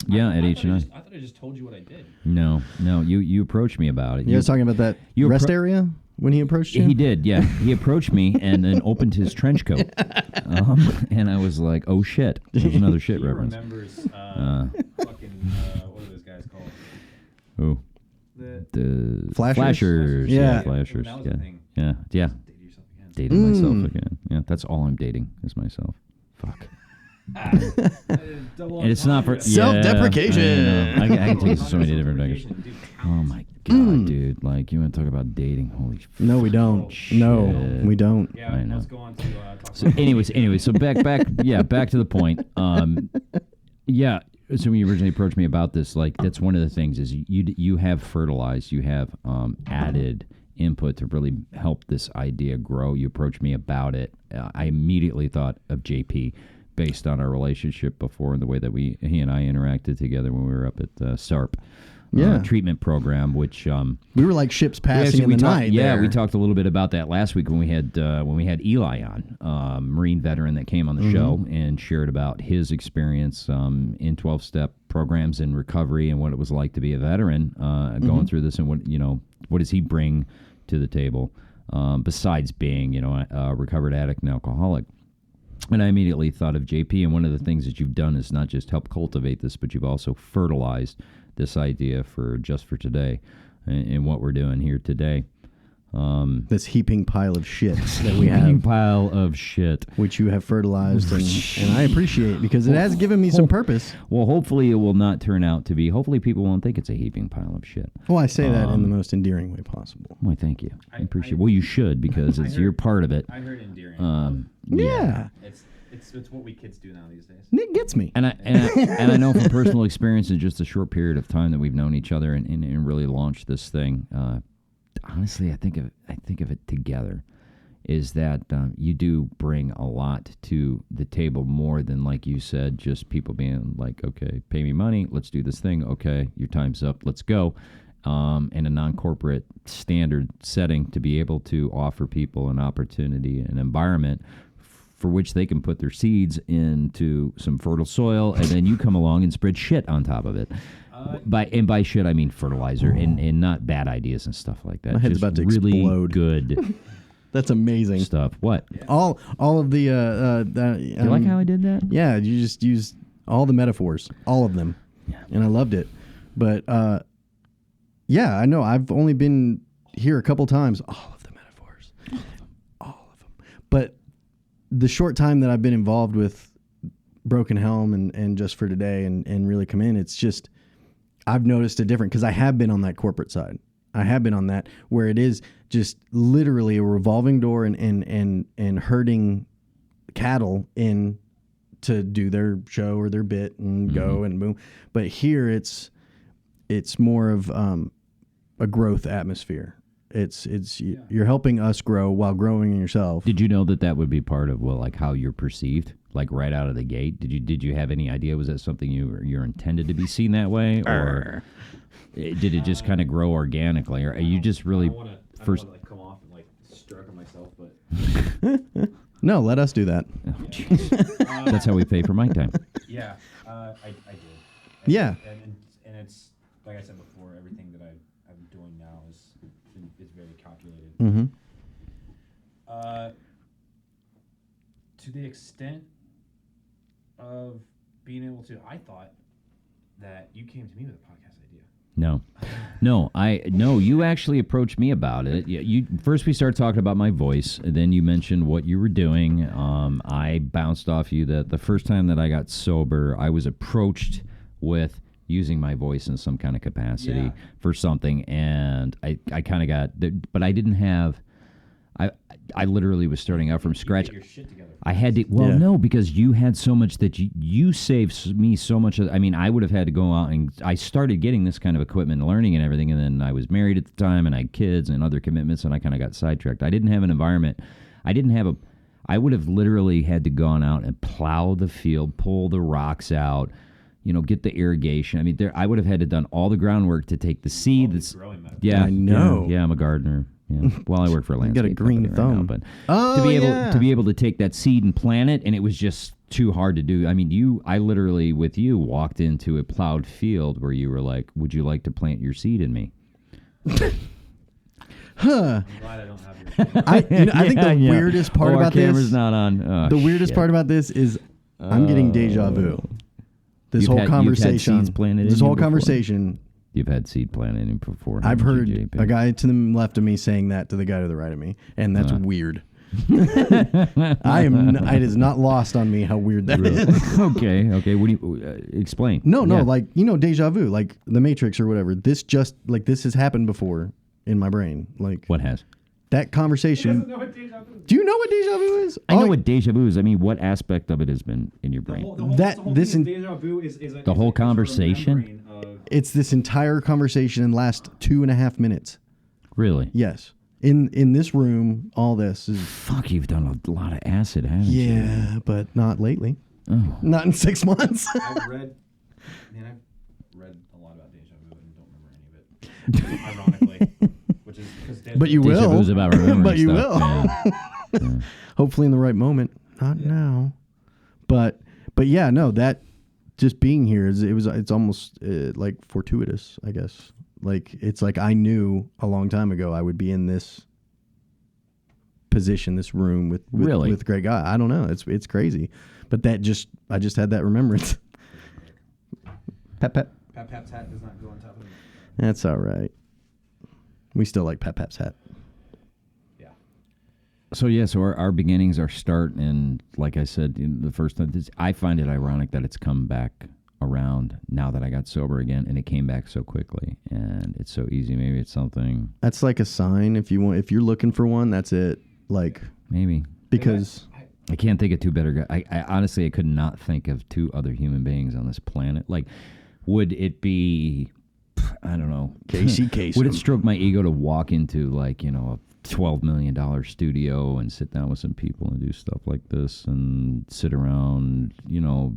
Yeah, at I H&I. thought I just told you what I did. No. You approached me about it. You was talking about that rest area when he approached you? He did, yeah. He approached me and then opened his trench coat. And I was like, oh, shit. There's another shit He reference. remembers fucking, what are those guys called? Who? The Flashers? Yeah, Yeah. flashers. That was the thing. Yeah. Date yourself again. Dating myself again. Yeah, that's all I'm dating is myself. Fuck. Double And it's not for entendre. Self-deprecation. I can take this so many different Self-deprecation, directions. dude. Oh my god, dude! Like, you want to talk about dating? Holy No, we don't. No, shit. we don't. Yeah, I know. let's go on to talk So, about anyways, so back to the point. Yeah. So when you originally approached me about this, like, that's one of the things is you have fertilized, you have added input to really help this idea grow. You approached me about it. I immediately thought of JP based on our relationship before and the way that he and I interacted together when we were up at SARP. Treatment program, which We were like ships passing in the night. yeah, there. we talked a little bit about that last week when we had Eli on, Marine veteran that came on the show and shared about his experience in 12-step programs in recovery and what it was like to be a veteran going through this, and what does he bring to the table besides being a recovered addict and alcoholic. And I immediately thought of JP, and one of the things that you've done is not just help cultivate this, but you've also fertilized this idea for just for today and what we're doing here today. This heaping pile of shit that we Heaping have, pile of shit. which you have fertilized, and I appreciate because it has given me some purpose. Well, hopefully it will not turn out to be. Hopefully people won't think it's a heaping pile of shit. Well, I say that in the most endearing way possible. Why, thank you. I appreciate. Well, you should because you're part of it. I heard endearing. Yeah. It's what we kids do now these days. Nick gets me. And I know from personal experience in just a short period of time that we've known each other and really launched this thing. Honestly, I think of it together. is that you do bring a lot to the table, more than, like you said, just people being like, okay, pay me money, let's do this thing, okay, your time's up, let's go. In a non-corporate standard setting, to be able to offer people an opportunity, an environment for which they can put their seeds into some fertile soil, and then you come along and spread shit on top of it. By shit, I mean fertilizer and not bad ideas and stuff like that. My head's Just about to really explode. Good That's amazing. stuff. What? All of the. You like how I did that? Yeah, you just used all the metaphors, all of them, and I loved it. But yeah, I know I've only been here a couple times. All of the metaphors, all of them. But the short time that I've been involved with Broken Helm and Just for Today and really come in, it's just I've noticed a difference, because I have been on that corporate side. I have been on that where it is just literally a revolving door and herding cattle in to do their show or their bit and go and boom. But here it's more of a growth atmosphere. You're helping us grow while growing in yourself. Did you know that would be part of like how you're perceived, like right out of the gate? Did you have any idea? Was that something you're intended to be seen that way, or did it just kind of grow organically, or are you just really I don't want to like come off and like stroke on myself, but No, let us do that. Oh, jeez. That's how we pay for mic time. yeah, I did. Yeah. And it's like I said before, everything that I'm doing now is very calculated. Mm-hmm. To the extent of being able to, I thought that you came to me with a podcast idea. No, you actually approached me about it. You first, we started talking about my voice, and then you mentioned what you were doing. I bounced off you that the first time that I got sober, I was approached with using my voice in some kind of capacity for something, and I kind of got, but I didn't have. I literally was starting out from scratch. Get your shit together. I had to, no, because you had so much that you saved me so much. I mean, I would have had to go out, and I started getting this kind of equipment and learning and everything, and then I was married at the time, and I had kids and other commitments, and I kind of got sidetracked. I didn't have an environment. I would have literally had to gone out and plow the field, pull the rocks out, get the irrigation. I mean, I would have had to done all the groundwork to take the seed. I know. Yeah, I'm a gardener. Yeah. Well, I work for a landscape. You got a green company right thumb. Now, but to be able to take that seed and plant it, and it was just too hard to do. I mean, I literally with you walked into a plowed field where you were like, "Would you like to plant your seed in me?" Huh. I'm glad I don't have your I think the weirdest part about our camera's this. not on. Oh, The weirdest shit. part about this is I'm getting deja vu. This You've whole had conversation. seeds planted in This you whole before? conversation. You've had seed planted in before. I've heard JP. a guy to the left of me saying that to the guy to the right of me, and that's weird. It is not lost on me how weird that is. Okay. What do you explain? No, Yeah. like deja vu, like the Matrix or whatever. This has happened before in my brain. Like What has? that conversation. know what deja vu is. Do you know what deja vu is? I know what deja vu is. I mean, what aspect of it has been in your brain? Deja vu is The whole conversation? It's this entire conversation in last 2.5 minutes. Really? Yes. In this room, all this is. Fuck, you've done a lot of acid, haven't you? Yeah, but not lately. Oh. Not in 6 months. I've read a lot about deja vu and don't remember any of it. Ironically, which is because But you Deja will. vu's about remembering But you stuff. will. Yeah. Hopefully in the right moment. Not now. But yeah, no, that just being here it's almost like fortuitous, I guess. Like it's like I knew a long time ago I would be in this position, this room with a great guy. I don't know. It's crazy. But I just had that remembrance. Pep. Pap's hat does not go on top of it. That's all right. We still like Pep's hat. Yeah. So our beginnings, our start, and like I said, the first time, I find it ironic that it's come back around now that I got sober again, and it came back so quickly, and it's so easy. Maybe it's something. That's like a sign. If you're looking for one, that's it. Like Maybe because I can't think of two better guys. I honestly, I could not think of two other human beings on this planet. Like, would it be? I don't know. Casey Kasem. Would it stroke my ego to walk into like, you know, a $12 million studio and sit down with some people and do stuff like this and sit around, you know,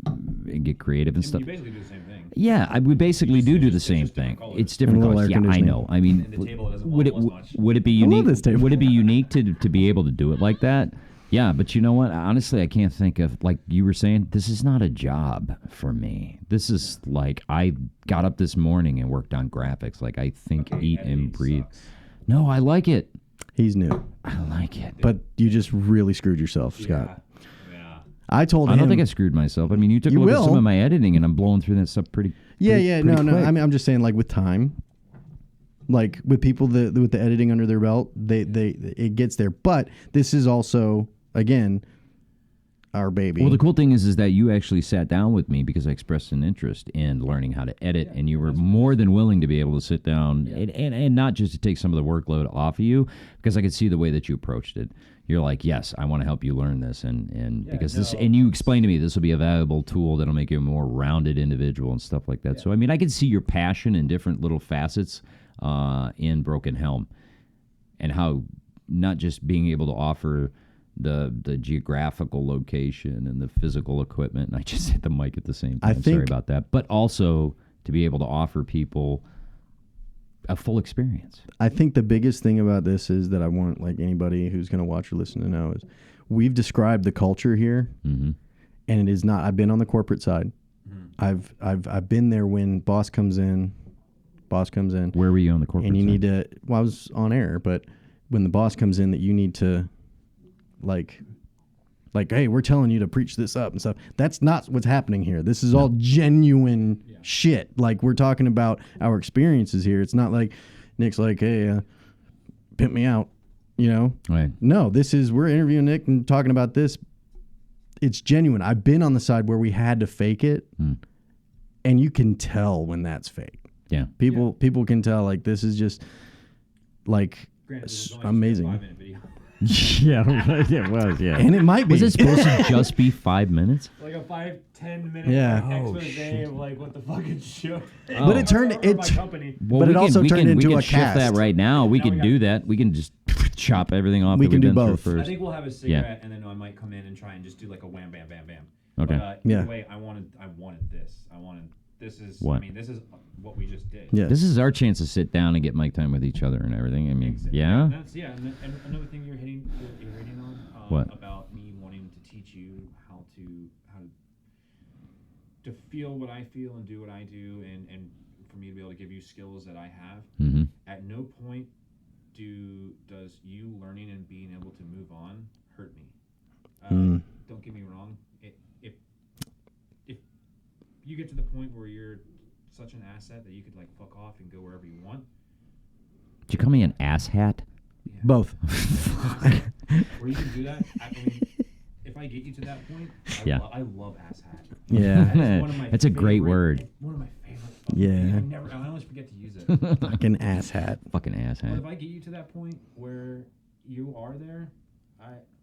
and get creative and stuff? You basically do the same thing. Yeah, we basically do the same thing. It's different And a little colors. air Yeah, I conditioning. know. I mean, And the table doesn't would it wobble as much. would it be love unique? this table. Would it be unique to be able to do it like that? Yeah, but you know what? Honestly, I can't think of, like you were saying, this is not a job for me. This is like, I got up this morning and worked on graphics. Like, I think, eat, and breathe. Sucks. No, I like it. He's new. I like it. But you just really screwed yourself, Scott. Yeah. I told I him. don't think I screwed myself. I mean, you took a You look at some will. of my editing, and I'm blowing through that stuff pretty Yeah, pretty no. quick. I mean, I'm just saying, like with time, like with people with the editing under their belt, they it gets there. But this is also, again, our baby. Well, the cool thing is that you actually sat down with me because I expressed an interest in learning how to edit, and you were more than willing to be able to sit down and not just to take some of the workload off of you, because I could see the way that you approached it. You're like, yes, I want to help you learn this, and because this, and you explained to me this will be a valuable tool that'll make you a more rounded individual and stuff like that. So, I mean, I could see your passion in different little facets in Broken Helm, and how not just being able to offer the geographical location and the physical equipment, and I just hit the mic at the same time. Sorry about that. But also to be able to offer people a full experience. I think the biggest thing about this is that I want like anybody who's going to watch or listen to know is we've described the culture here, and it is not. I've been on the corporate side. I've been there when boss comes in. Where were you on the corporate and you side? need to. Well, I was on air, but when the boss comes in, that you need to, like, hey, we're telling you to preach this up and stuff. That's not what's happening here. This is all genuine shit. Like, we're talking about our experiences here. It's not like Nick's like, hey, pimp me out, you know? Right. No, we're interviewing Nick and talking about this. It's genuine. I've been on the side where we had to fake it, and you can tell when that's fake. Yeah. People can tell, like, this is just, like, Granted, this is only amazing. A 5-minute video. Yeah, it was. Yeah. And it might be. Was it supposed to just be 5 minutes? Like a 5-10 minute expose of like what the fucking show. But it turned my company. Well, But we it also we turned into we a can shift cast. that right now. We Now can we do got- that. We can just chop everything off. We that can we've do been through both. First. I think we'll have a cigarette and then I might come in and try and just do like a wham bam bam bam. Okay. But, Yeah. Either way, I wanted this. This is What? I mean, this is what we just did. Yeah. This is our chance to sit down and get mic time with each other and everything. I mean, Exactly. yeah. And that's, and another thing you're hitting on What? about me wanting to teach you how to feel what I feel and do what I do, and for me to be able to give you skills that I have. Mm-hmm. At no point does you learning and being able to move on hurt me. Don't get me wrong. If you get to the point where you're such an asset that you could like fuck off and go wherever you want, Did you call me an ass hat? Both. where you can do that. I mean, if I get you to that point, I love ass hat. Yeah. That is one of my That's a great favorite- word. One of my favorite. Yeah. I always forget to use it. Fucking ass hat. Fucking ass But hat. if I get you to that point where you are there,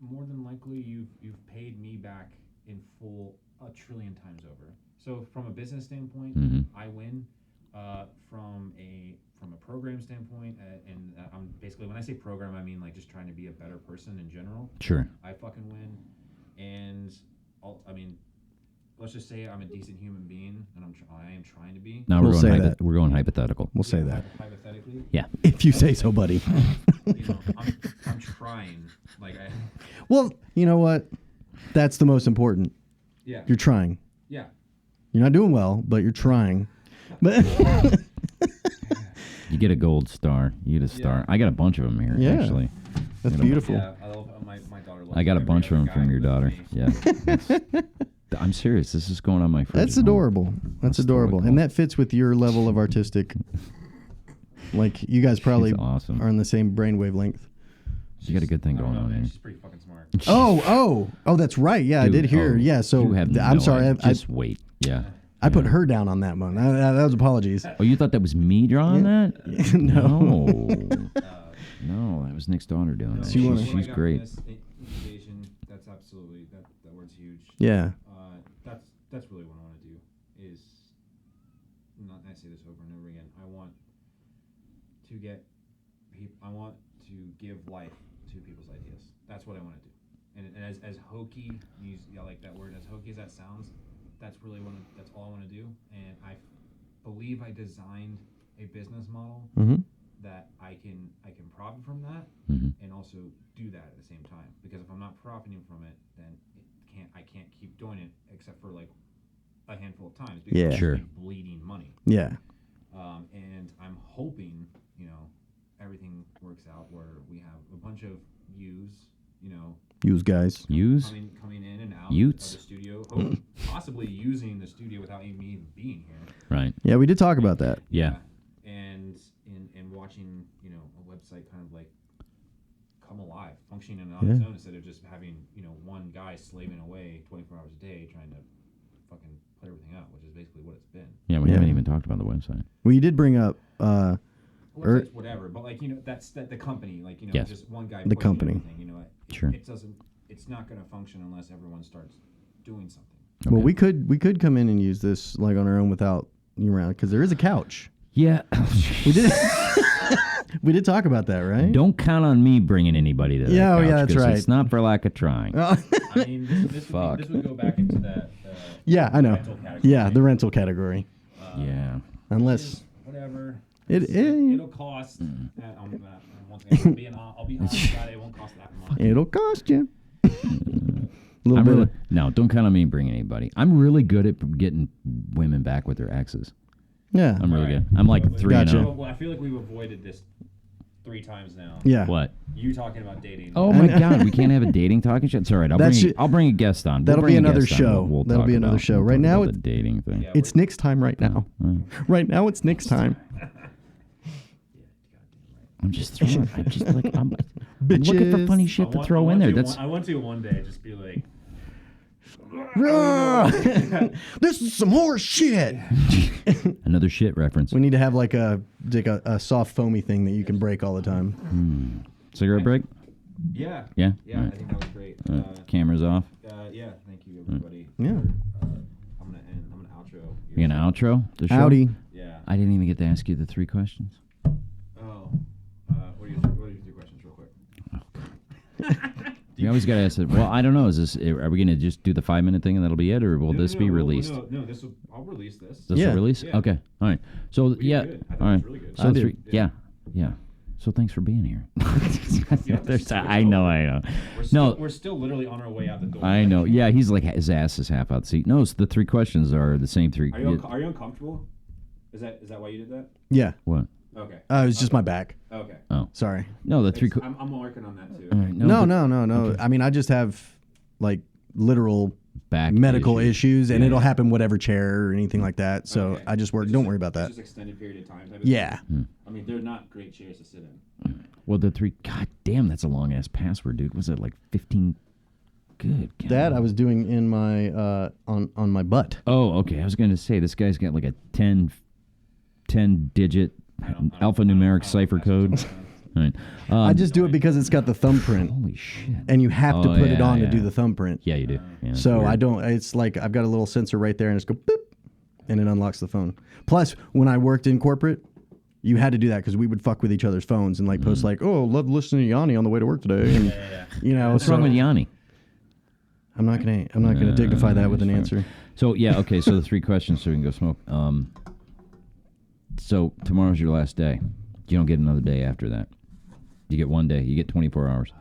more than likely you've paid me back in full 1 trillion times over. So from a business standpoint, I win. From a program standpoint, and I'm basically, when I say program, I mean like just trying to be a better person in general. Sure. I fucking win, and I mean, let's just say I'm a decent human being, and I am trying to be. Now We'll say that. we're going hypothetical. We'll say that. Hypothetically, Yeah. If you say so, buddy. you know, I'm trying. Like Well, you know what? That's the most important. yeah, You're trying. yeah. You're not doing well, but you're trying. But You get a gold star. You get a star. Yeah. I got a bunch of them here, Yeah. actually. that's beautiful. Yeah, I love my daughter. Loves I got a every bunch of other them guy from your who lives daughter. with me. Yeah. I'm serious. This is going on my fridge. That's at home. adorable. That's adorable. totally And cool. that fits with your level of artistic. Like, you guys probably She's awesome. are on the same brain wavelength. You got a good thing I don't going know, on man. here. She's pretty fucking smart. Oh, that's right. Yeah, I Dude, did hear. oh, Yeah, so you have I'm no sorry. idea. Just wait. Yeah. I put her down on that one. That was apologies. Oh, you thought that was me drawing that? No. No, that was Nick's daughter doing that. So you wanna- She's What I got from great. this invitation, that's absolutely that word's huge. Yeah. That's really what I want to do, is not say this over and over again. I want to give life to people's ideas. That's what I want to do. And as hokey, I like that word, as hokey as that sounds, that's all I want to do. And I believe I designed a business model that I can profit from that and also do that at the same time. Because if I'm not profiting from it, then I can't keep doing it except for like a handful of times because I'm bleeding money. Yeah. And I'm hoping, everything works out where we have a bunch of use guys. Coming in and out Utes. of the studio, possibly using the studio without me even being here. Right. Yeah, we did talk about that. Yeah. And watching, a website kind of like come alive, functioning on its own instead of just having, one guy slaving away 24 hours a day trying to fucking put everything up, which is basically what it's been. Yeah, we haven't even talked about the website. Well, you did bring up websites, whatever, but like that's the company, like just one guy. The company. Sure. It's not going to function unless everyone starts doing something. Okay. Well, we could come in and use this like on our own without you around because there is a couch. Yeah, we did. We did talk about that, right? Don't count on me bringing anybody to that couch, that's right. It's not for lack of trying. I mean, this would go back into that. Yeah, I know. Rental category. Yeah, the rental category. Yeah. Unless whatever. It'll cost. I'll be honest about it. It won't cost that much. It'll cost you. No, don't count on me bringing anybody. I'm really good at getting women back with their exes. Yeah. I'm really good. I'm like 3-0. Well, I feel like we've avoided this 3 times now. Yeah. What? You talking about dating. Oh my God, we can't have a dating talking show. It's all right. I'll bring a guest on. That'll be another show. That'll be another show. Right now, it's the dating thing. Yeah, it's Nick's time right now. Right now, it's Nick's time. I'm just throwing. I'm looking for funny shit to throw in there. I want to one day just be like, this is some horse shit. Another shit reference. We need to have like a soft foamy thing that you can break all the time. Cigarette break? Yeah. Yeah? Yeah, right. I think that was great. Cameras off. Yeah, thank you, everybody. Yeah. I'm gonna outro. You gonna outro the show? Howdy. Yeah. I didn't even get to ask you the 3 questions. Oh. What are your 3 questions real quick? You always got to ask it. Well, I don't know. Are we going to just do the 5-minute thing and that'll be it, or will this be released? No, I'll release this. This will release? Yeah. Okay. All right. So, Good. I thought all right. it was really good. So, yeah. So, thanks for being here. I know. We're still literally on our way out the door. I know. Yeah, he's like, his ass is half out the seat. No, so the 3 questions are the same 3. Are you uncomfortable? Is that why you did that? Yeah. What? Okay. It was just my back. Okay. Oh. Sorry. No, the 3 I'm working on that too. All right, No. Okay. I mean, I just have like literal back medical issues and it'll happen whatever chair or anything like that. So I just work. Don't worry about that. Just extended period of time. Yeah. I mean, they're not great chairs to sit in. Well, the 3. God damn, that's a long ass password, dude. Was it like 15? Good. God. That I was doing in my on my butt. Oh, okay. I was going to say this guy's got like a 10 digit alphanumeric cipher code. All right. I just do it because it's got the thumbprint. Holy shit. And you have to put it on to do the thumbprint. Yeah, you do. Yeah, so I don't. It's like I've got a little sensor right there, and it's go boop, and it unlocks the phone. Plus, when I worked in corporate, you had to do that because we would fuck with each other's phones and like post like, "Oh, love listening to Yanni on the way to work today." And, you know, what's wrong with Yanni? I'm not gonna dignify that with an answer. So yeah, okay. So the 3 questions, so we can go smoke. So tomorrow's your last day. You don't get another day after that. You get 1 day. You get 24 hours.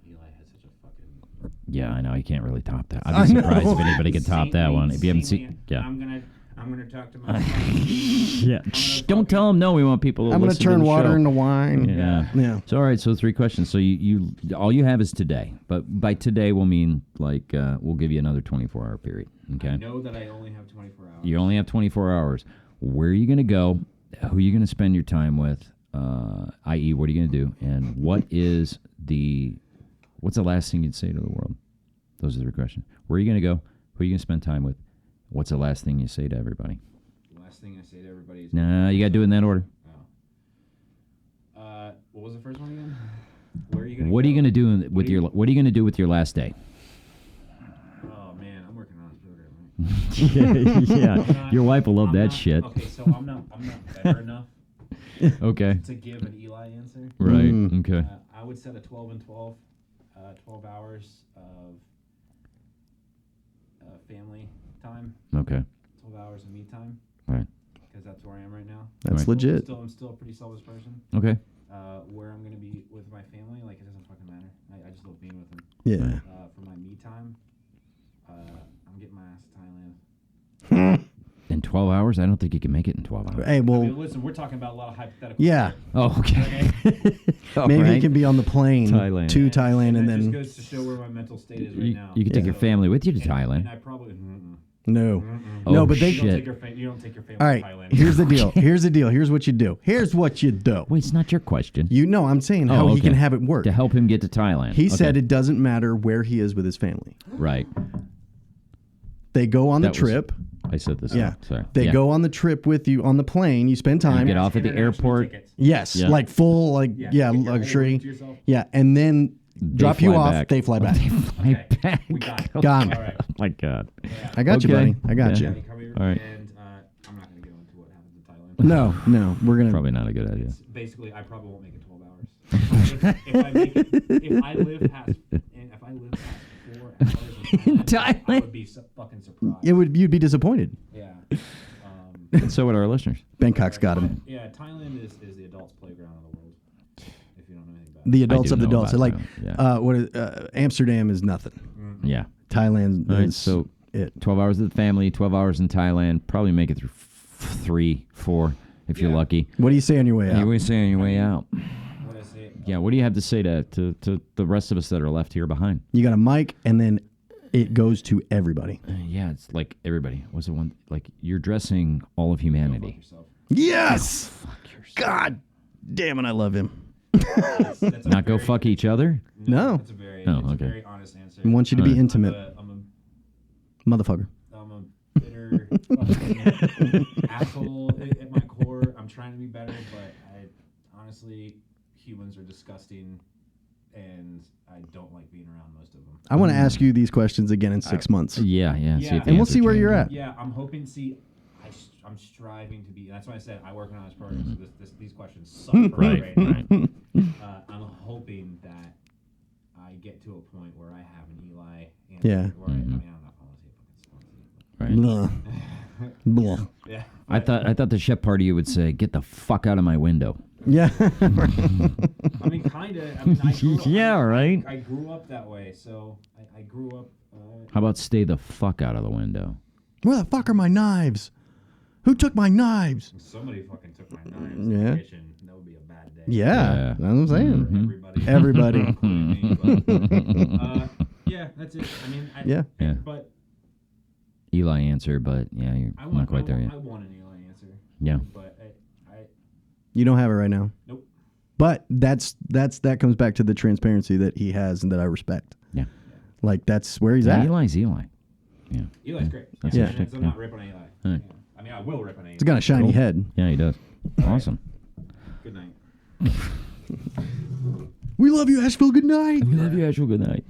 Eli had such a fucking. Yeah, I know. You can't really top that. I'd be surprised if anybody could top that one. If you haven't seen, yeah. I'm gonna talk to my. Yeah. Shh, don't tell them no. We want people to I'm gonna listen turn to the water show. into wine. Yeah. So all right. So 3 questions. So you all you have is today. But by today we'll mean like we'll give you another 24-hour period. Okay. I know that I only have 24 hours. You only have 24 hours. Where are you going to go? Who are you going to spend your time with? I.e., what are you going to do? And what's the last thing you'd say to the world? Those are the 3 questions. Where are you going to go? Who are you going to spend time with? What's the last thing you say to everybody? The last thing I say to everybody is... Nah, you got to do it in that order. Oh. What was the first one again? Where are you going to What are you going to do with your... What are you going to do with your last day? Oh, man, I'm working on a program. Right? Yeah. Your wife will love that shit. Okay, so I'm I'm not better enough Okay. to give an Eli answer. Right. Mm. Okay. I would set a 12 and 12, 12 hours of family time, Okay. 12 hours of me time. Right. Because that's where I am right now. That's Right. legit. I'm still a pretty selfish person. Okay. Where I'm gonna be with my family, like it doesn't fucking matter. I just love being with them. Yeah. For my me time, I'm getting my ass to Thailand. In 12 hours? I don't think you can make it in 12 hours. Hey, well, I mean, listen, we're talking about a lot of hypotheticals. yeah. here. Oh, okay. All Maybe right. he can be on the plane Thailand. to Thailand and that just then goes to show where my mental state is right You, now. you can take your So- family with you to and Thailand. I probably no. Oh, No, but they- You don't shit. take your you don't take your family All right. to Thailand. Here's the deal. Here's the deal. Here's what you do. Here's what you do. Wait, it's not your question. You know, I'm saying Oh, how he okay. can have it work. To help him get to Thailand. He Okay. said it doesn't matter where he is with his family. Right. They go on the That was- trip. I said this. Yeah. Sorry. They Yeah. go on the trip with you on the plane. You spend You time. get off at the International airport. tickets. Yes, Yeah. like full, like Yeah, yeah, you get your whole luxury. week to yourself. Yeah, and then They drop you fly off. back. They fly back. My Okay. back. We got it. Got him. All right. Oh my God. Yeah. I got you, Okay. buddy. I got Yeah. you. They come here, All right. and I'm not going to go into what happens in Thailand. No, we're gonna. Probably not a good idea. It's basically, I probably won't make it 12 hours. if I live past 4 hours in Thailand, I would be fucking surprised. You'd be disappointed. Yeah. And so would our listeners. Bangkok's got him. Yeah, Thailand is the adults' playground of the world. If you don't know anything about it. The adults do of the know adults. about Like, Thailand, yeah. Amsterdam is nothing. Yeah. Thailand All right, is so it. 12 hours with the family, 12 hours in Thailand. Probably make it through 3, 4 if you're Yeah. lucky. What do you say on your way Yeah. out? What do you say on your way out? What I say, Yeah, what do you have to say to the rest of us that are left here behind? You got a mic, and then it goes to everybody. Yeah, it's like everybody. What's the one? Like you're dressing all of fuck humanity. yourself. Yes. Fuck yourself. God damn it, I love him. That's a Not go very- fuck each other? No. That's a very, Oh, it's a okay. very honest answer. I want you to be All right. intimate, motherfucker. I'm a bitter fucking asshole at my core. I'm trying to be better, but I honestly, humans are disgusting, and I don't like being around most of them. I want to ask you these questions again in 6 months. Yeah. Yeah. See if the And we'll answer see where you're changes. at. Yeah, I'm hoping. See, I'm striving to be. That's why I said I work on this program. So these questions suck for me Right. right now. Right. I'm hoping that I get to a point where I have an Eli answer. Yeah. Where I mean, I'm not calling it a fucking Right. Blah. Blah. yeah. I thought the chef part of you would say, "Get the fuck out of my window." Yeah. I mean, kind of. I mean, I grew up, Yeah, right. I grew up that way, so I grew up. How about stay the fuck out of the window? Where the fuck are my knives? Who took my knives? Somebody fucking took my knives in Yeah. the kitchen. That would be a bad day. Yeah, Yeah. that's what I'm saying. For everybody. Everybody. Including me, but, yeah, that's it. I mean, Yeah. Yeah. But Eli answer, but yeah, you're I not want, quite there yet. I want an Eli answer. Yeah. But I You don't have it right now. nope. But that comes back to the transparency that he has and that I respect. Yeah. Like that's where he's Yeah, at. Eli's Eli. Yeah. Eli's great. That's Yeah. a shtick, I'm yeah. not ripping on Eli. Right. Yeah. I mean, I will rip on Eli. He's got a shiny Cool. head. Yeah, he does. Awesome. Good night. We love you, Asheville. Good night. We love you, Asheville. Good night.